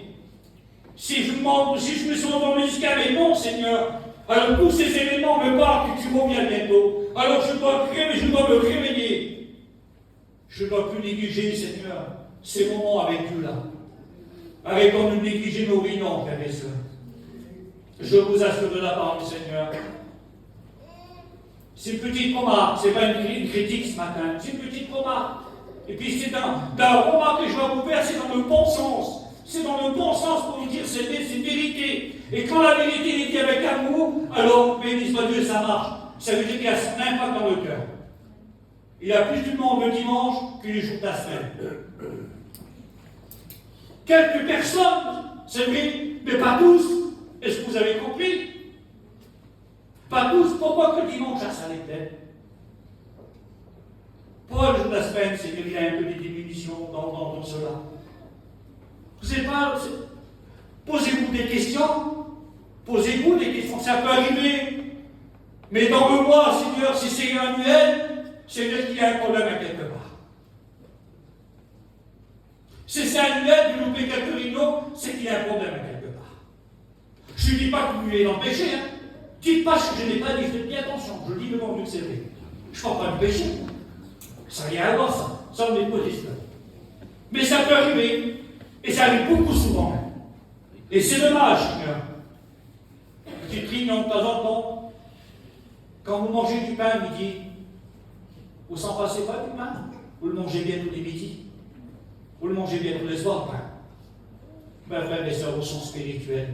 Si je me suis endormi jusqu'à mais non, Seigneur, alors tous ces événements me parlent que tu reviens bientôt. Alors je dois me réveiller. Je ne dois plus négliger, Seigneur, ces moments avec Dieu là. Arrêtons de négliger nos réunions, frères et sœurs. Je vous assure de la part du Seigneur. C'est une petite remarque, c'est pas une critique ce matin, c'est une petite remarque. Et puis c'est d'un remarque que je vais vous faire, c'est dans le bon sens. C'est dans le bon sens pour vous dire c'est une vérité. Et quand la vérité est dite avec amour, alors, béni soit Dieu, ça marche. Ça veut dire qu'il y a son impact dans le cœur. Il y a plus de monde le dimanche que les jours de la semaine. Quelques personnes, c'est vrai, mais pas tous. Est-ce que vous avez compris? Pas tous. Pourquoi que le dimanche, ça l'était? Pas le jour de la semaine, c'est qu'il y a un peu de diminution dans cela. Vous savez pas, posez-vous des questions. Posez-vous des questions. Ça peut arriver. Mais dans le mois, Seigneur, si c'est annuel, c'est qu'il y a un problème à quelque part. Si c'est annuel, vous loupez quelques réunions, c'est qu'il y a un problème à quelque part. Je ne dis pas que vous vivez dans le péché. Hein. Dites pas ce que je n'ai pas dit, faites bien attention. Je le dis devant Dieu, c'est vrai. Je ne parle pas du péché. Ça n'a rien à voir, ça. Ça, on est positif. Mais ça peut arriver. Et ça arrive beaucoup souvent. Et c'est dommage, Seigneur. Petite réunion de temps en temps. Quand vous mangez du pain à midi, vous s'en passez pas du pain. Vous le mangez bien tous les midis. Vous le mangez bien tous les soirs, pain. Ben, frères et sœurs, au sens spirituel,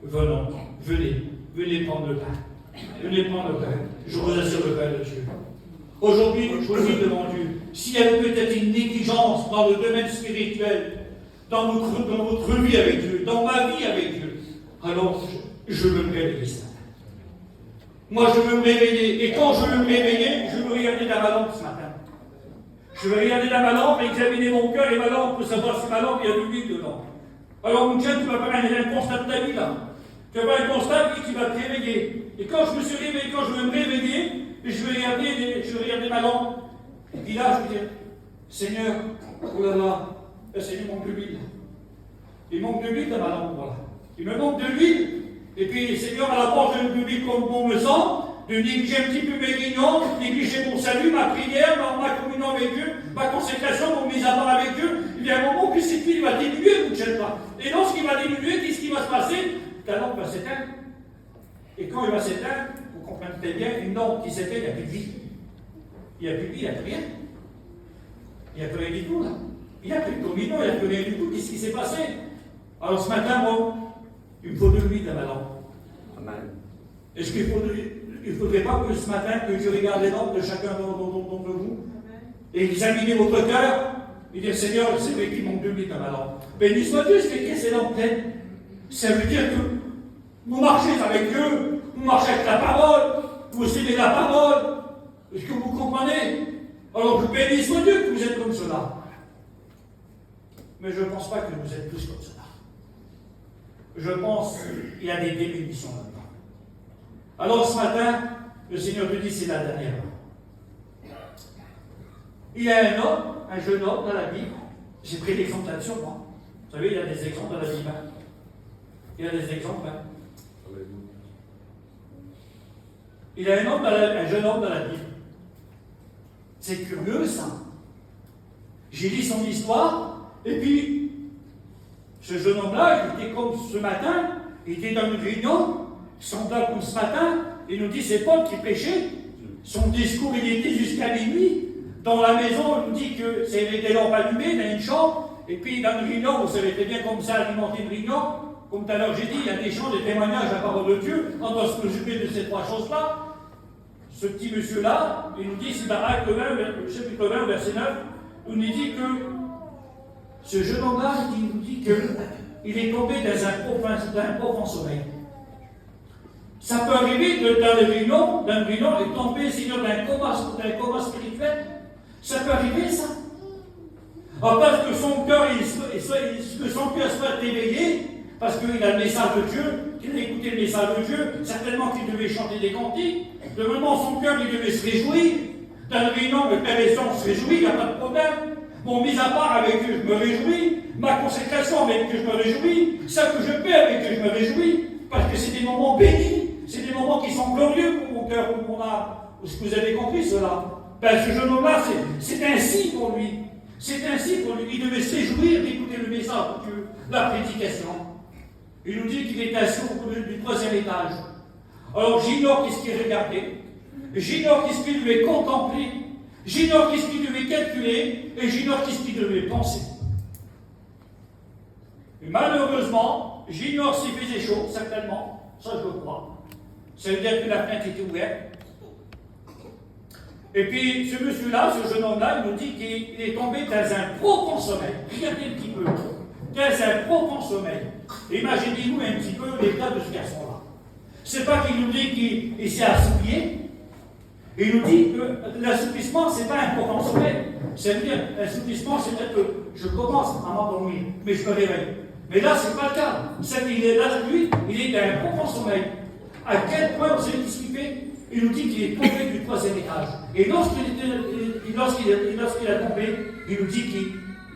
venez prendre le pain. Venez prendre le pain. Je vous assure le pain de Dieu. Aujourd'hui, je vous le dis devant Dieu, s'il y avait peut-être une négligence dans le domaine spirituel, dans votre vie avec Dieu, dans ma vie avec Dieu, alors je veux me réveiller ça. Moi, je veux me réveiller. Et quand je veux me réveiller, je veux regarder dans ma lampe ce matin. Je veux regarder dans ma lampe et examiner mon cœur et ma lampe pour savoir si ma lampe, il y a de l'huile dedans. Alors, mon Dieu, tu vas faire un constat de ta vie là. Tu vas faire un constat et tu vas te réveiller. Et quand je me suis réveillé, quand je veux me réveiller, je vais regarder ma lampe. Et puis là, je vais dire, Seigneur, oh là là, Seigneur, il manque de l'huile. Il manque de l'huile dans ma lampe, voilà. Il me manque de l'huile. Et puis, Seigneur, à la porte de l'huile comme bon me semble, de négliger un petit peu mes réunions, négliger mon salut, ma prière, ma communion avec Dieu, ma consécration, mon mise à part avec Dieu, il y a un moment que cette huile va diminuer, vous ne cherchez pas. Et lorsqu'il va diminuer, qu'est-ce qui va se passer? Ta lampe va s'éteindre. Et quand il va s'éteindre, vous comprenez très bien, une lampe qui s'éteint, il n'y a plus de vie. Il n'y a plus de vie, il n'y a plus rien. Il n'y a plus rien du tout, là. Il n'y a plus de communion, il n'y a plus rien du tout. Qu'est-ce qui s'est passé? Alors ce matin, moi, il me faut de l'huile dans ma lampe. Amen. Est-ce qu'il ne faudrait pas que ce matin, que je regarde les lampes de chacun d'entre vous et examiner votre cœur et dire, Seigneur, c'est vrai qu'il manque de l'huile dans ma lampe. Béni soit Dieu, c'est que ces lampes pleines. Ça veut dire que vous marchez avec Dieu, vous marchez avec la parole, vous suivez la parole. Est-ce que vous comprenez? Alors, je bénis soit Dieu que vous êtes comme cela. Mais je ne pense pas que vous êtes tous comme cela. Je pense qu'il y a des diminutions là-dedans. Alors, ce matin, le Seigneur te dit, c'est la dernière heure. Il y a un homme, un jeune homme dans la Bible. J'ai pris l'exemple là-dessus, moi. Vous savez, il y a des exemples dans la Bible. Hein. Il y a des exemples. Hein. Il y a un jeune homme dans la Bible. C'est curieux, ça. J'ai lu son histoire, et puis, ce jeune homme-là, il était comme ce matin, il était dans une réunion, semblable comme ce matin, il nous dit, c'est Paul qui prêchait. Son discours, il était jusqu'à minuit. Dans la maison, il nous dit que c'est des lampes allumées dans une chambre, et puis dans une réunion, vous savez très bien comme ça alimenter une réunion. Comme tout à l'heure j'ai dit, il y a des chants, des témoignages à la parole de Dieu. On doit se préoccuper de ces trois choses-là. Ce petit monsieur-là, il nous dit, c'est dans Acte 20, chapitre 20, verset 9, il nous dit que ce jeune homme-là, il nous dit qu'il est tombé dans un profond sommeil. Ça peut arriver dans une réunion, et tomber, Seigneur, d'un coma spirituel. Ça peut arriver, ça. Parce que son cœur, soit éveillé, parce qu'il a le message de Dieu, qu'il a écouté le message de Dieu, certainement qu'il devait chanter des cantiques. De moment, son cœur, il devait se réjouir. Dans le réunion, le Père et Son se réjouit, il n'y a pas de problème. Mon mise à part avec Dieu, je me réjouis. Ma consécration avec Dieu, je me réjouis. Ça que je paie avec Dieu, je me réjouis. Parce que c'est des moments bénis. C'est des moments qui sont glorieux pour mon cœur, pour mon âme. Est-ce que vous avez compris cela? Ben, ce jeune homme-là, c'est ainsi pour lui. C'est ainsi pour lui. Il devait se réjouir d'écouter le message de Dieu, la prédication. Il nous dit qu'il était assis au bout du troisième étage. Alors j'ignore qu'est-ce qu'il regardait. j'ignore qu'est-ce qui lui est contemplé, j'ignore qu'est-ce qui lui est calculé, et j'ignore qu'est-ce qui lui est pensé. Et malheureusement, j'ignore s'il faisait chaud, certainement, ça je le crois. Ça veut dire que la fenêtre était ouverte. Et puis, ce monsieur-là, ce jeune homme-là, il nous dit qu'il est tombé dans un profond sommeil. Regardez un petit peu. Dans un profond sommeil. Imaginez-vous un petit peu l'état de ce garçon-là. C'est pas qu'il nous dit qu'il s'est assoupi. Il nous dit que l'assoupissement, c'est pas un profond sommeil. Ça veut dire, l'assoupissement, c'est peut-être que je commence à m'endormir, mais je me réveille. Mais là, c'est pas le cas. C'est qu'il est là, lui, il est dans un profond sommeil. À quel point vous savez ce qu'il fait? Il nous dit qu'il est tombé du 3e étage. Et lorsqu'il a tombé, il nous dit qu'il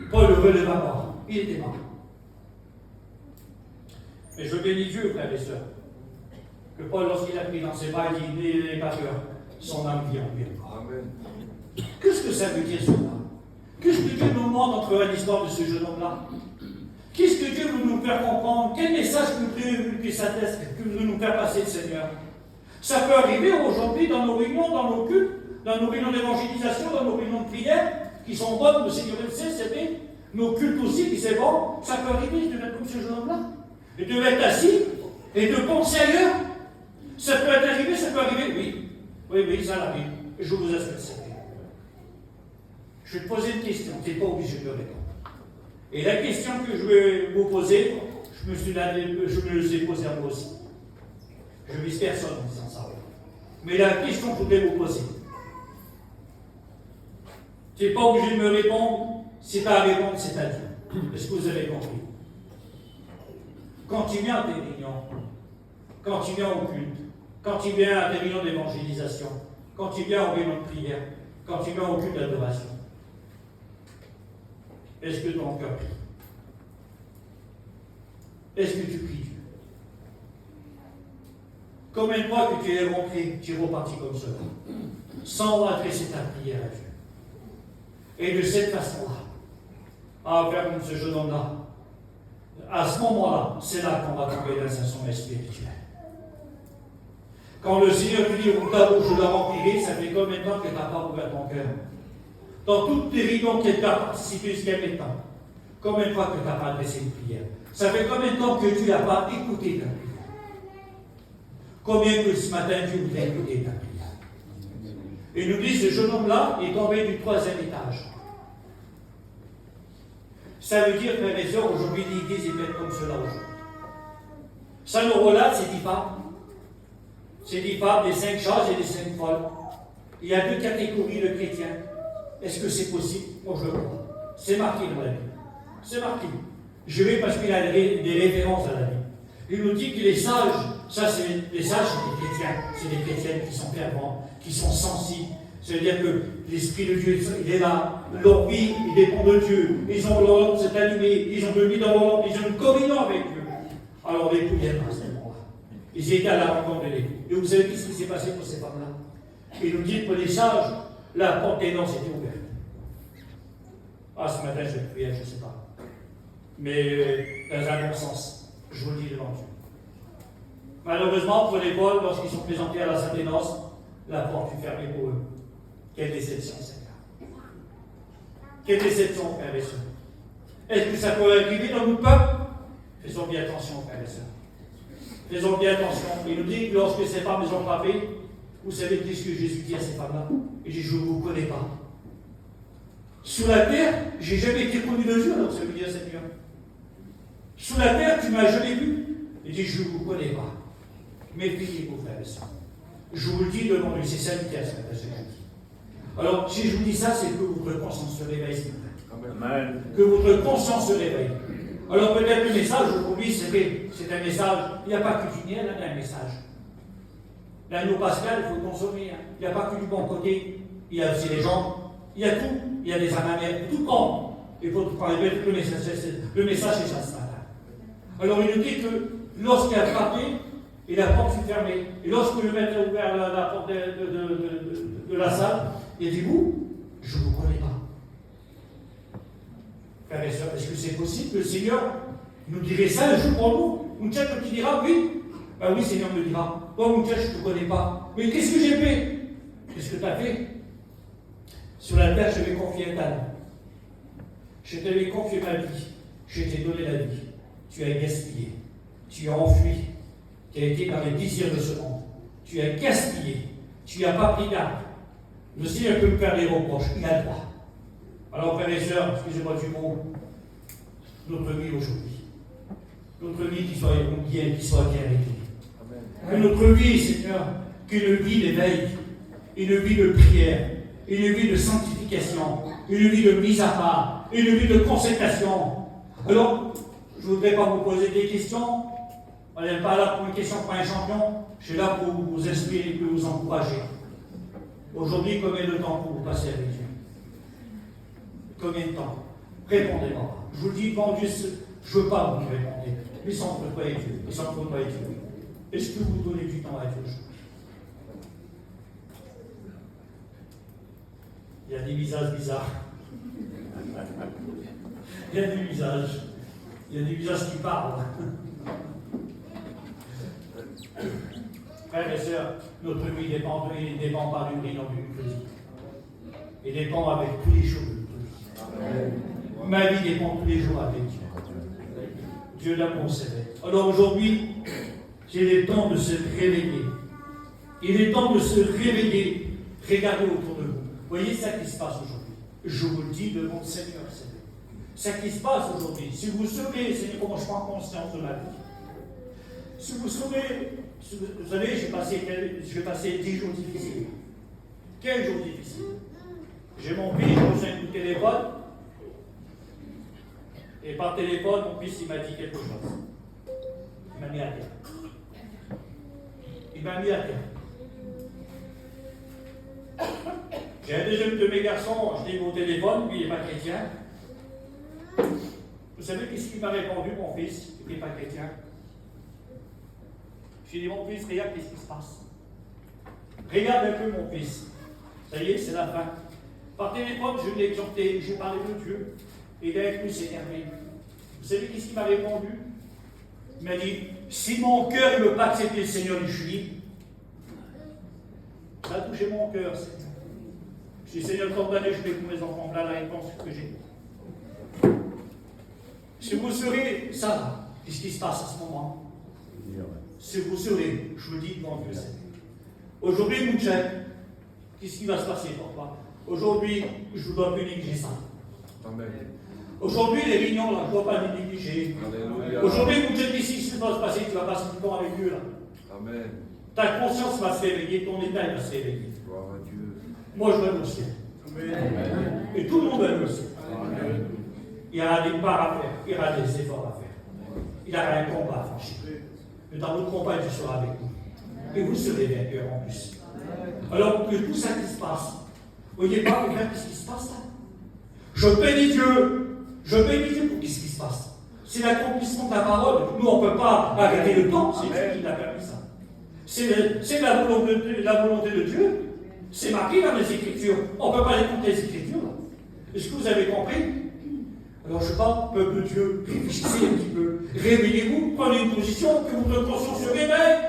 Paul le releva pas. Il était mort. Mais je bénis Dieu, frères et sœurs, que Paul, lorsqu'il a pris dans ses bras, il dit n'ayez pas peur, son âme vit en lui. Amen. Qu'est-ce que ça veut dire cela? Qu'est-ce que Dieu nous montre entre l'histoire de ce jeune homme-là? Qu'est-ce que Dieu veut nous faire comprendre? Quel message que Dieu veut nous faire passer le Seigneur? Ça peut arriver aujourd'hui dans nos réunions, dans nos cultes, dans nos réunions d'évangélisation, dans nos réunions de prière, qui sont bonnes, le Seigneur le sait, c'est bien. Nos cultes aussi, qui c'est bon, ça peut arriver de être comme ce jeune homme-là. Et de être assis et de penser ailleurs. Ça peut être arrivé, ça peut arriver, oui. Oui, ça arrive. Je vous assure, c'est vrai. Je vais te poser une question, tu n'es pas obligé de répondre. Et la question que je vais vous poser, je me les ai posée à moi aussi. Je ne vise personne en disant ça. Mais la question que je voudrais vous poser, tu n'es pas obligé de me répondre, si tu as à répondre, c'est à Dieu. Est-ce que vous avez compris? Quand tu viens à tes réunions, quand tu viens au culte, quand tu viens à tes réunions d'évangélisation, quand tu viens aux réunions de prière, quand tu viens au culte d'adoration, est-ce que ton cœur prie? Est-ce que tu pries Dieu? Combien de fois que tu es rentré, tu es reparti comme cela, sans adresser ta prière à Dieu? Et de cette façon-là, à faire comme ce jeune homme-là, à ce moment-là, c'est là qu'on va tomber dans un sommeil spirituel. Quand le Seigneur te dit, au cas où je la remplirai, ça fait combien de temps que tu n'as pas ouvert ton cœur? Dans toutes tes réunions que tu as participé jusqu'à maintenant, combien de fois que tu n'as pas adressé une prière? Ça fait combien de temps que tu n'as pas écouté ta prière? Combien que ce matin Dieu vous a écouté ta prière? Et nous dit, ce jeune homme-là est tombé du 3e étage. Ça veut dire, frères et sœurs, aujourd'hui, l'Église est faite comme cela aujourd'hui. Ça nous relate ces 10 femmes. Ces 10 femmes, des 5 sages et des 5 folles. Il y a 2 catégories de chrétiens. Est-ce que c'est possible? Moi, je le crois. C'est marqué dans la Bible. C'est marqué. Je vais parce qu'il y a des références à la Bible. Il nous dit que les sages, les sages, c'est des chrétiens. C'est des chrétiennes qui sont fervents, qui sont sensibles. C'est-à-dire que l'Esprit de Dieu, il est là. Leur vie, il dépend de Dieu. Ils ont leur lampe, c'est allumé. Ils ont de l'huile dans leur lampe. Ils ont une communion avec Dieu. Alors les prières à ce moment-là. Ils étaient à la rencontre de l'église. Et vous savez ce qui s'est passé pour ces femmes-là? Il nous dit que pour les sages, la porte des noces était ouverte. Ah, ce matin, je vais prier, je ne sais pas. Mais dans un bon sens, je vous le dis devant Dieu. Malheureusement, pour les Pauls, lorsqu'ils sont présentés à la salle des noces, la porte fut fermée pour eux. Quelle déception, Seigneur. Quelle déception, frères et sœurs. Est-ce que ça pourrait arriver dans notre peuple? Faisons bien attention, frères et sœurs. Faisons bien attention. Il nous dit que lorsque ces femmes les ont frappées, vous savez ce que Jésus dit à ces femmes-là? Il dit, je ne vous connais pas. Sous la terre, je n'ai jamais été connu de Dieu, alors ça veut dire Seigneur. Sous la terre, tu ne m'as jamais vu. Il dit, je ne vous connais pas. Méfiez-vous, frères et sœurs. Je vous le dis devant lui, c'est sanitaire, ce que je dis. Alors, si je vous dis ça, c'est que votre conscience se réveille ce matin. Amen. Que votre conscience se réveille. Alors, peut-être le message aujourd'hui, c'est un message. Il n'y a pas que du bien, il y a un message. L'agneau pascal, il faut consommer. Il n'y a pas que du bon côté. Il y a aussi les gens. Il y a tout. Il y a des âmes amères. Tout prendre. Il faut tout prendre. Le message, c'est ça ce matin. Alors, il nous dit que lorsqu'il a frappé, et la porte fut fermée. Et lorsque le maître a ouvert la porte de la salle, il a dit, vous, je ne vous connais pas. Frères et sœurs, est-ce que c'est possible que le Seigneur nous dirait ça un jour pour nous? Moutia, quand il dira, oui, ben oui, Seigneur me dira, bon, Moutia, je ne te connais pas. Mais qu'est-ce que j'ai fait? Qu'est-ce que tu as fait? Sur la terre, je vais confier un talent. Je t'avais confié ma vie. Je t'ai donné la vie. Tu as gaspillé. Tu as enfui. Tu as été dans les désirs de ce monde. Tu as gaspillé. Tu n'as pas pris garde. Le Seigneur peut me faire des reproches. Il a le droit. Alors, frères et sœurs, excusez-moi du mot, notre vie aujourd'hui. Notre vie qui soit bien réglée. Que notre vie, Seigneur, qu'une vie d'éveil, une vie de prière, une vie de sanctification, une vie de mise à part, une vie de consécration. Alors, je ne voudrais pas vous poser des questions. On n'est pas là pour une question pour un champion. Je suis là pour vous inspirer et pour vous encourager. Aujourd'hui, combien de temps pour vous passer avec Dieu? Combien de temps? Répondez-moi. Je vous le dis devant Dieu, je ne veux pas vous répondre. Mais sans entre toi et Dieu. Et sans entre toi et Dieu. Est-ce que vous donnez du temps à Dieu aujourd'hui? Il y a des visages bizarres. Il y a des visages. Il y a des visages qui parlent. Frères et sœurs, notre vie dépend pas du brillant du plaisir. Il dépend avec tous les jours de notre vie. Ma vie dépend tous les jours avec Dieu. Dieu l'amour sévère. Alors aujourd'hui, il est temps de se réveiller. Il est temps de se réveiller. Regardez autour de vous. Voyez ça qui se passe aujourd'hui. Je vous le dis devant le Seigneur. Ça qui se passe aujourd'hui. Si vous savez, Seigneur, comment je prends conscience de ma vie. Si vous savez, vous savez, j'ai passé 10 jours difficiles. Quels jours difficiles? J'ai mon fils, je reçois un coup de téléphone. Et par téléphone, mon fils, il m'a dit quelque chose. Il m'a mis à terre. Il m'a mis à terre. J'ai un deuxième de mes garçons, je l'ai eu au téléphone, lui il n'est pas chrétien. Vous savez qu'est-ce qu'il m'a répondu, mon fils, qui n'est pas chrétien? J'ai dit, mon fils, regarde qu'est-ce qui se passe. Regarde un peu, mon fils. Ça y est, c'est la fin. Par téléphone, je l'ai exhorté, j'ai parlé de Dieu. Et d'un coup, c'est énervé. Vous savez qu'est-ce qu'il m'a répondu? Il m'a dit, si mon cœur ne veut pas accepter le Seigneur, je suis libre. Ça a touché mon cœur, Seigneur. Je dis, Seigneur, condamné, je vais pour mes enfants. Voilà la réponse que j'ai. Si vous serez ça, qu'est-ce qui se passe à ce moment? Si vous serez, je vous le dis devant Dieu, Seigneur. Aujourd'hui, Mouchek, qu'est-ce qui va se passer pour toi? Aujourd'hui, je ne dois plus négliger ça. Amen. Aujourd'hui, les réunions, là, je ne dois pas les négliger. Aujourd'hui, Mouchek, ici, ce qui va se passer, tu vas passer du temps avec Dieu, là. Amen. Ta conscience va se réveiller, ton état va se réveiller. Gloire à Dieu. Moi, je vais aller au ciel. Amen. Et tout le monde va aller au ciel. Amen. Il y aura des parts à faire, il y aura des efforts à faire. Il y aura un combat à franchir. Mais dans notre combat, Dieu sera avec nous. Et vous serez vainqueurs en plus. Alors que tout ça qui se passe, vous voyez pas, regarde ce qui se passe là. Je bénis Dieu. Je bénis Dieu pour qu'est-ce qui se passe. C'est l'accomplissement de la parole. Nous, on ne peut pas arrêter le temps. C'est Dieu qui l'a permis ça. C'est la volonté de Dieu. C'est marqué dans les Écritures. On ne peut pas écouter les Écritures. Est-ce que vous avez compris? Alors je parle, peuple de Dieu, réfléchissez un petit peu. Réveillez-vous, prenez une position, que votre conscience se réveille.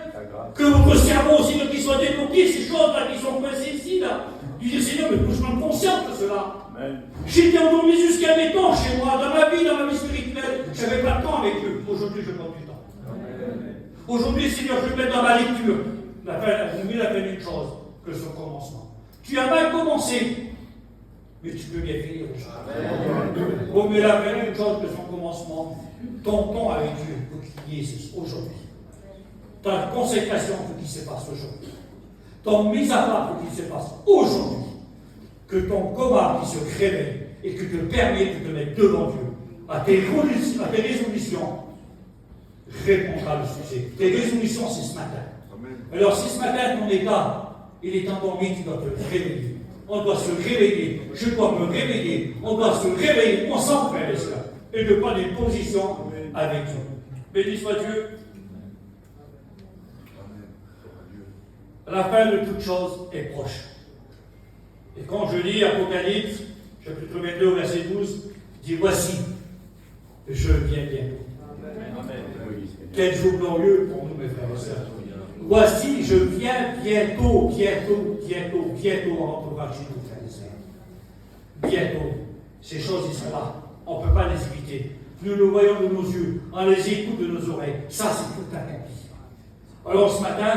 Que votre cerveau aussi, qu'il soit débloqué, ces choses-là qui sont passées ici, là. Dites, Seigneur, mais je prends conscience de cela. J'étais endormi jusqu'à mes temps chez moi, dans ma vie spirituelle. Je n'avais pas de temps avec Dieu. Aujourd'hui, je prends du temps. Aujourd'hui, Seigneur, je vais mettre dans ma lecture. La fin d'une chose que son commencement. Tu as mal commencé, mais tu peux bien finir aujourd'hui. Vaut mieux la fin d'une chose que son commencement. Ton temps avec Dieu, faut qu'il y ait aujourd'hui. Ta consécration, faut qu'il se passe aujourd'hui. Ton mise à part, faut qu'il se passe aujourd'hui. Que ton combat qui se réveille et que te permet de te mettre devant Dieu à tes résolutions répondra le succès. Tes résolutions, c'est ce matin. Amen. Alors si ce matin ton état, il est endormi, tu dois te réveiller. On doit se réveiller. Je dois me réveiller. On doit se réveiller ensemble, frères et sœurs, et de prendre une position avec Dieu. Béni soit Dieu. La fin de toute chose est proche. Et quand je lis Apocalypse, chapitre 22, verset 12, dit voici, je viens bientôt. Quel jour glorieux pour nous, mes frères et sœurs. Voici, je viens bientôt, bientôt, bientôt, bientôt en entourage chez nous, frères et sœurs. Bientôt. Ces choses, ils sont là. On ne peut pas les éviter. Nous le voyons de nos yeux, on les écoute de nos oreilles. Ça, c'est tout accompli. Alors ce matin,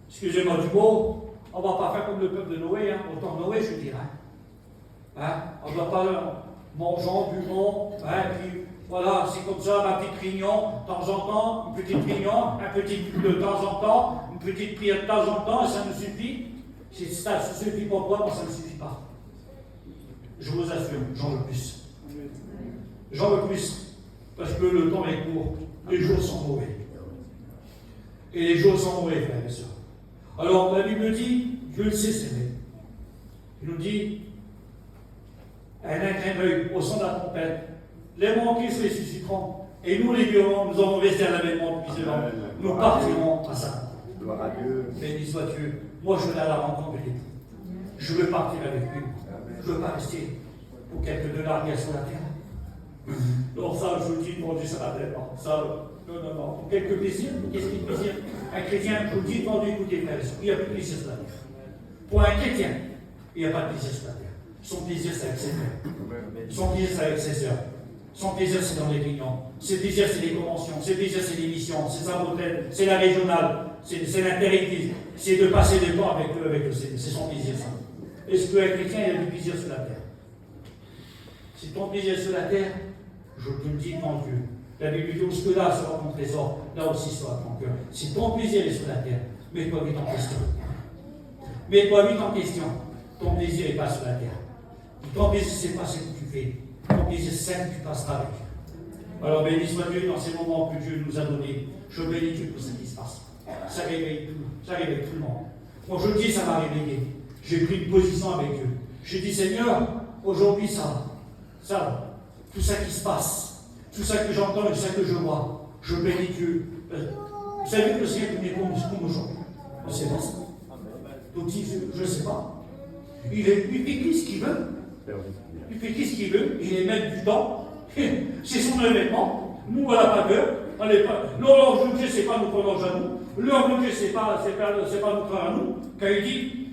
excusez-moi du mot, on ne va pas faire comme le peuple de Noé, hein, au temps de Noé, je dirais. Hein, on ne doit pas mangeant, buvant, hein, puis voilà, c'est comme ça, ma petite réunion, de temps en temps, une petite réunion, un petit de temps en temps, une petite prière de temps en temps, et ça nous suffit. Si ça ne suffit pas pour moi, ça ne suffit pas. Je vous assure, j'en veux plus. J'en veux plus, parce que le temps est court, les jours sont mauvais. Et les jours sont mauvais, frères et sœurs. Alors, la Bible dit, Dieu le sait s'aimer. Il nous dit, un clin d'œil au son de la trompette, les manqués se ressusciteront, et nous, les violents, nous allons rester à l'avènement du Seigneur. Nous partirons à ça. Gloire à Dieu. Béni soit Dieu. Moi, je vais à la rencontre de l'époux. Je veux partir avec lui. Je ne veux pas rester pour quelques dollars qu'il y a sur la terre. Non, ça, je vous le dis, mon Dieu, ça va tellement. Ça, non. Pour quelques plaisirs, qu'est-ce qu'il y a de plaisir? Un chrétien, je vous le dis, devant Dieu, écoutez, frères et sœurs, il n'y a plus de plaisir sur la terre. Pour un chrétien, il n'y a pas de plaisir sur la terre. Son plaisir, c'est avec ses frères. Son plaisir, c'est avec ses sœurs. Son plaisir, c'est dans les réunions. Ses plaisirs, c'est les conventions. Ses plaisirs, c'est les missions. C'est sa beauté. C'est la régionale. C'est l'intérim. C'est de passer des temps avec le Seigneur. C'est son plaisir, ça. Est-ce qu'un chrétien, il a du plaisir sur la terre? Si ton plaisir sur la terre, je te le dis devant Dieu. La Bible dit, où ce que là sera ton trésor, là aussi sera ton cœur. Si ton plaisir est sur la terre, mets-toi vite en question. Mets-toi vite en question. Ton plaisir n'est pas sur la terre. Ton plaisir, c'est pas ce que tu fais. Ton plaisir, c'est que tu passeras avec. Alors, béni soit Dieu dans ces moments que Dieu nous a donnés. Je bénis Dieu pour ce qui se passe. Ça réveille tout le monde. Moi, je le dis, ça m'a réveillé. J'ai pris une position avec Dieu. J'ai dit, Seigneur, aujourd'hui, ça va. Tout ça qui se passe, tout ça que j'entends et tout ça que je vois, je bénis Dieu. Vous savez que le Seigneur est comme aujourd'hui. On ne sait pas ça. Donc, je ne sais pas. Il fait ce qu'il veut. Il fait ce qu'il veut. Il est maître du temps. C'est son événement. Nous, on n'a pas peur. L'horloge de Dieu, ce n'est pas notre horloge à nous. L'horloge de Dieu, ce n'est pas notre heure à nous. Quand il dit,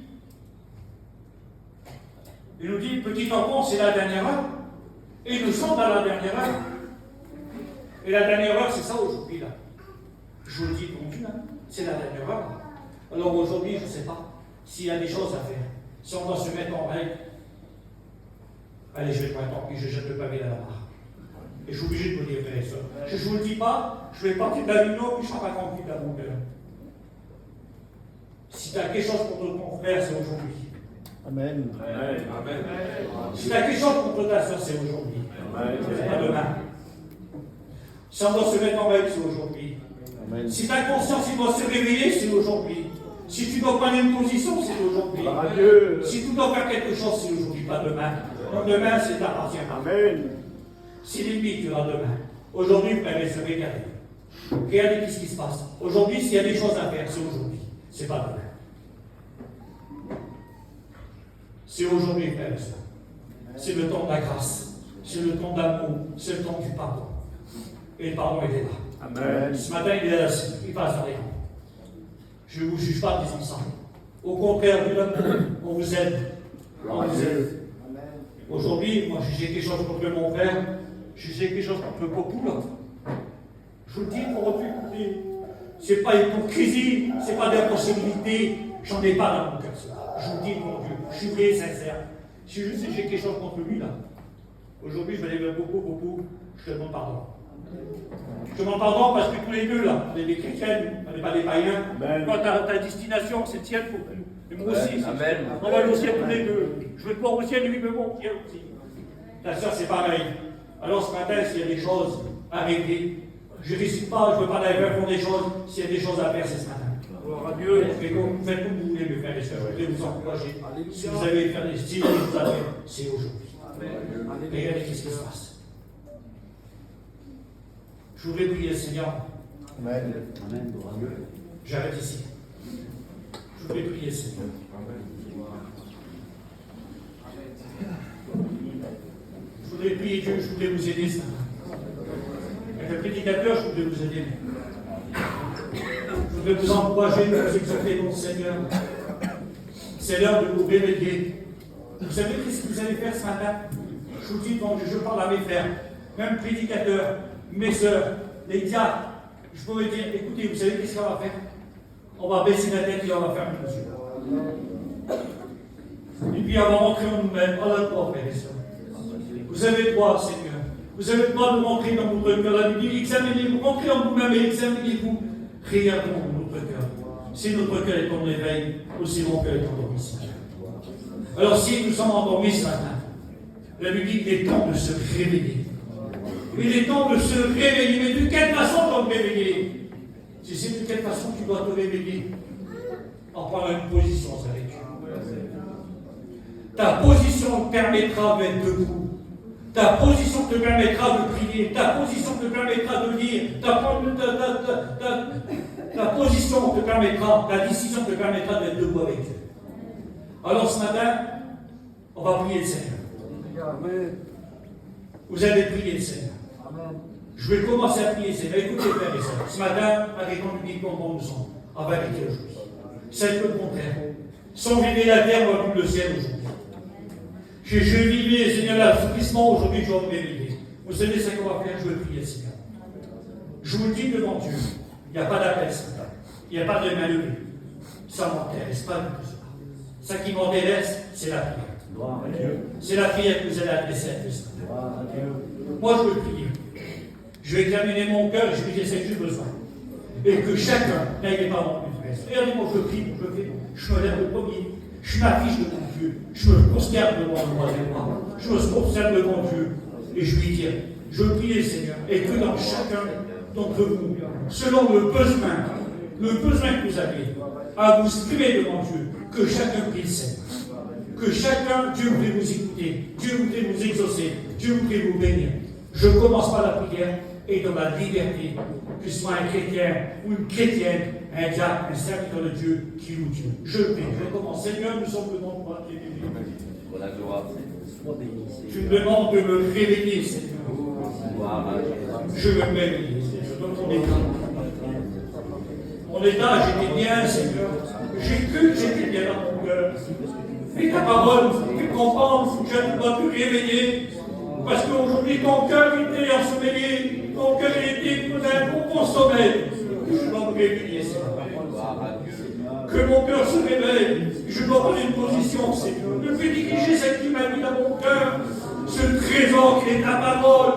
il nous dit, petit enfant, c'est la dernière heure. Et nous sommes dans la dernière heure. Et la dernière heure, c'est ça aujourd'hui, là. Je vous le dis pour Dieu, c'est la dernière heure. Alors aujourd'hui, je ne sais pas s'il y a des choses à faire. Si on doit se mettre en règle, allez, je vais te mettre en pis, je jette le pavé à la mare. Et je suis obligé de vous dire, frères et sœurs. Je ne vous le dis pas, je vais partir de la lumière, puis je ne serai pas tranquille dans mon cœur. Si tu as quelque chose contre ton frère, c'est aujourd'hui. Amen. Amen. Si tu as quelque chose contre ta soeur, c'est aujourd'hui. C'est pas demain. Si on doit se mettre en règle, c'est aujourd'hui. Amen. Si ta conscience il doit se réveiller, c'est aujourd'hui. Si tu dois prendre une position, c'est aujourd'hui. Si tu dois faire quelque chose, c'est aujourd'hui, pas demain. Donc demain, c'est t'appartient. Amen. Si l'ennemi, tu vas demain. Aujourd'hui, frère et sœurs, regardez. Regardez ce qui se passe. Aujourd'hui, s'il y a des choses à faire, c'est aujourd'hui. C'est pas demain. C'est aujourd'hui, frère et sœurs. C'est le temps de la grâce. C'est le temps d'amour. C'est le temps du pardon. Et le pardon, il est là. Amen. Ce matin, il est là, il passe dans les rangs. Je ne vous juge pas en disant ça. Au contraire, Dieu l'amour, on vous aide. On vous aide. Aujourd'hui, moi, j'ai quelque chose contre mon frère. J'ai quelque chose contre le popule. Je vous le dis pour écouter. Ce n'est pas hypocrisie, ce n'est pas d'impossibilité. J'en ai pas dans mon cœur, cela. Je vous le dis, mon Dieu. Je suis vrai et sincère. Si j'ai quelque chose contre lui, là. Aujourd'hui, je vais aller vers beaucoup. Je te demande pardon. Je te demande pardon parce que tous les deux, là, on est des chrétiens, on n'est pas des païens. Quand ta destination, c'est le ciel pour nous. Et moi aussi. Amen. On va aller au ciel tous les deux. Je veux te voir au ciel, lui me voir au ciel aussi. Ta soeur, c'est pareil. Alors ce matin, s'il y a des choses à régler, je ne décide pas, je ne veux pas aller vers des choses. S'il y a des choses à faire, c'est ce matin. Gloire à Dieu. Faites comme vous voulez, mes frères et sœurs. Je voudrais vous encourager. Si vous avez fait des styles, vous avez, c'est aujourd'hui. Regardez ce qui se passe. Je voudrais prier le Seigneur. Amen. J'arrête ici. Je voudrais prier le Seigneur. Je voudrais prier Dieu, je voudrais vous aider ce matin. Avec le prédicateur, je voudrais vous aider. Je Je vais vous encourager, vous exhorter, mon Seigneur. C'est l'heure de vous réveiller. Vous savez ce que vous allez faire ce matin? Je vous dis, quand je parle à mes frères, même prédicateurs, mes sœurs, les diacres, je pourrais dire, écoutez, vous savez qu'est-ce qu'on va faire? On va baisser la tête et on va fermer les yeux. Et puis on va rentrer en nous-mêmes. On a le droit, frères et sœurs. Vous avez le droit, Seigneur. Vous avez le droit de rentrer dans votre cœur. La Bible dit, examinez-vous, rentrez en vous-même et examinez-vous. Regardons notre cœur. Si notre cœur est en éveil, aussi mon cœur est endormi ce matin. Alors si nous sommes endormis ce matin, la Bible dit qu'il est temps de se réveiller. Il est temps de se réveiller. Mais de quelle façon on te réveiller? Si c'est de quelle façon tu dois te réveiller? En prenant une position avec Dieu. Ta position te permettra d'être debout. Ta position te permettra de prier. Ta position te permettra de lire. Ta position te permettra, ta décision te permettra d'être debout avec Dieu. Alors ce matin, on va prier le Seigneur. Vous allez prier le Seigneur. Je vais commencer à prier le Seigneur. Écoutez, frères et sœurs, ce matin, avec mon public, comme nous sommes, on va dire quelque chose. C'est le contraire. Sans vider la terre, on va le ciel aujourd'hui. Je vivais, Seigneur, l'assouplissement aujourd'hui, je vais me réveiller. Vous savez ce qu'on va faire? Je vais prier le Seigneur. Je vous le dis devant Dieu, il n'y a pas d'appel ce matin. Il n'y a pas de main levée. Ça ne m'intéresse pas du tout. Ça qui m'intéresse, c'est la prière. C'est la prière que vous allez adresser à Dieu ce matin. Moi, je veux prier. Je vais examiner mon cœur et je vais dire ce que j'ai besoin. Et que chacun n'aille pas en plus. Regardez-moi, je prie, je me lève le premier. Je m'affiche devant Dieu. Je me prosterne devant le roi des rois. Je me prosterne devant Dieu. Et je lui dis, je prie le Seigneur. Et que dans chacun d'entre vous, selon le besoin que vous avez, à vous exprimer devant Dieu, que chacun prie le Seigneur. Que chacun, Dieu voudrait vous écouter, Dieu voudrait vous exaucer, Dieu voudrait vous bénir. Je commence par la prière et dans la liberté, que ce soit un chrétien ou une chrétienne, un diacre, un serviteur de Dieu qui loue Dieu. Je prie, je commence. Seigneur, nous sommes devant toi. Je me demande de me réveiller, Seigneur. Je veux me réveiller, Seigneur. Dans mon état. Mon état, j'étais bien, Seigneur. J'ai cru que j'étais bien dans mon cœur. Et ta parole fait comprendre que je dois te réveiller. Parce qu'aujourd'hui, ton cœur était ensommeillé. Ton cœur était dans un profond sommeil. Je dois me réveiller, Seigneur. Que mon cœur se réveille. Je dois prendre une position, Seigneur. Je fais diriger ce qui m'a mis dans mon cœur. Ce trésor qui est ta parole.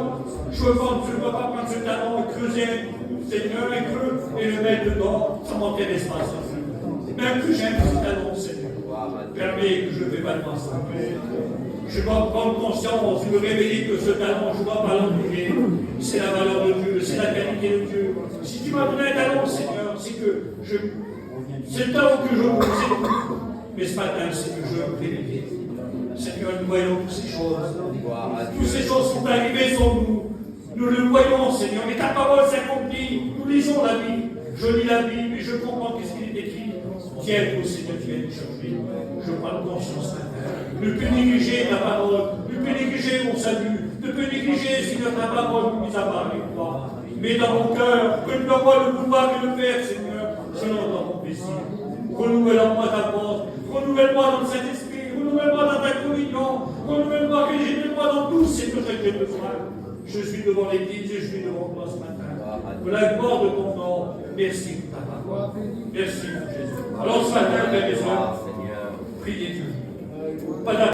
Je ne veux pas prendre ce talent et creuser, Seigneur, un creux et le mettre dedans. Ça ne m'intéresse pas, ça. Même que j'aime ce talent, Seigneur. Permets que je ne fais pas de mensonge. Je dois prendre conscience, me réveiller que ce talent, je ne dois pas l'oublier. C'est la valeur de Dieu, c'est la qualité de Dieu. Si tu m'as donné un talent, Seigneur, c'est que c'est le talent que je vous ai. Mais ce matin, c'est que je veux me réveiller. Seigneur, nous voyons toutes ces choses. Toutes ces choses sont arrivées sur nous. Nous le voyons, Seigneur. Et ta parole s'accomplit. Nous lisons la Bible. Je lis la Bible et je comprends ce qu'il est écrit. Tiens-toi, Seigneur, tu viens nous chercher. Je prends conscience maintenant. Ne plus négliger ta parole. Ne plus négliger mon salut. Ne plus négliger, Seigneur, ta parole, mis à part avec toi. Mais dans mon cœur, que tu envoies le pouvoir et le faire, Seigneur, selon ton plaisir. Renouvelle-moi ta force. Renouvelle-moi dans le Saint-Esprit. Renouvelle-moi dans ta communion. Renouvelle-moi, régénère-moi dans tout ce que j'ai besoin. Je suis devant l'Église et je suis devant toi ce matin. Pour la gloire de ton nom, merci pour ta parole. Merci, mon Jésus. Alors ce matin, frères et sœurs, priez Dieu. Pas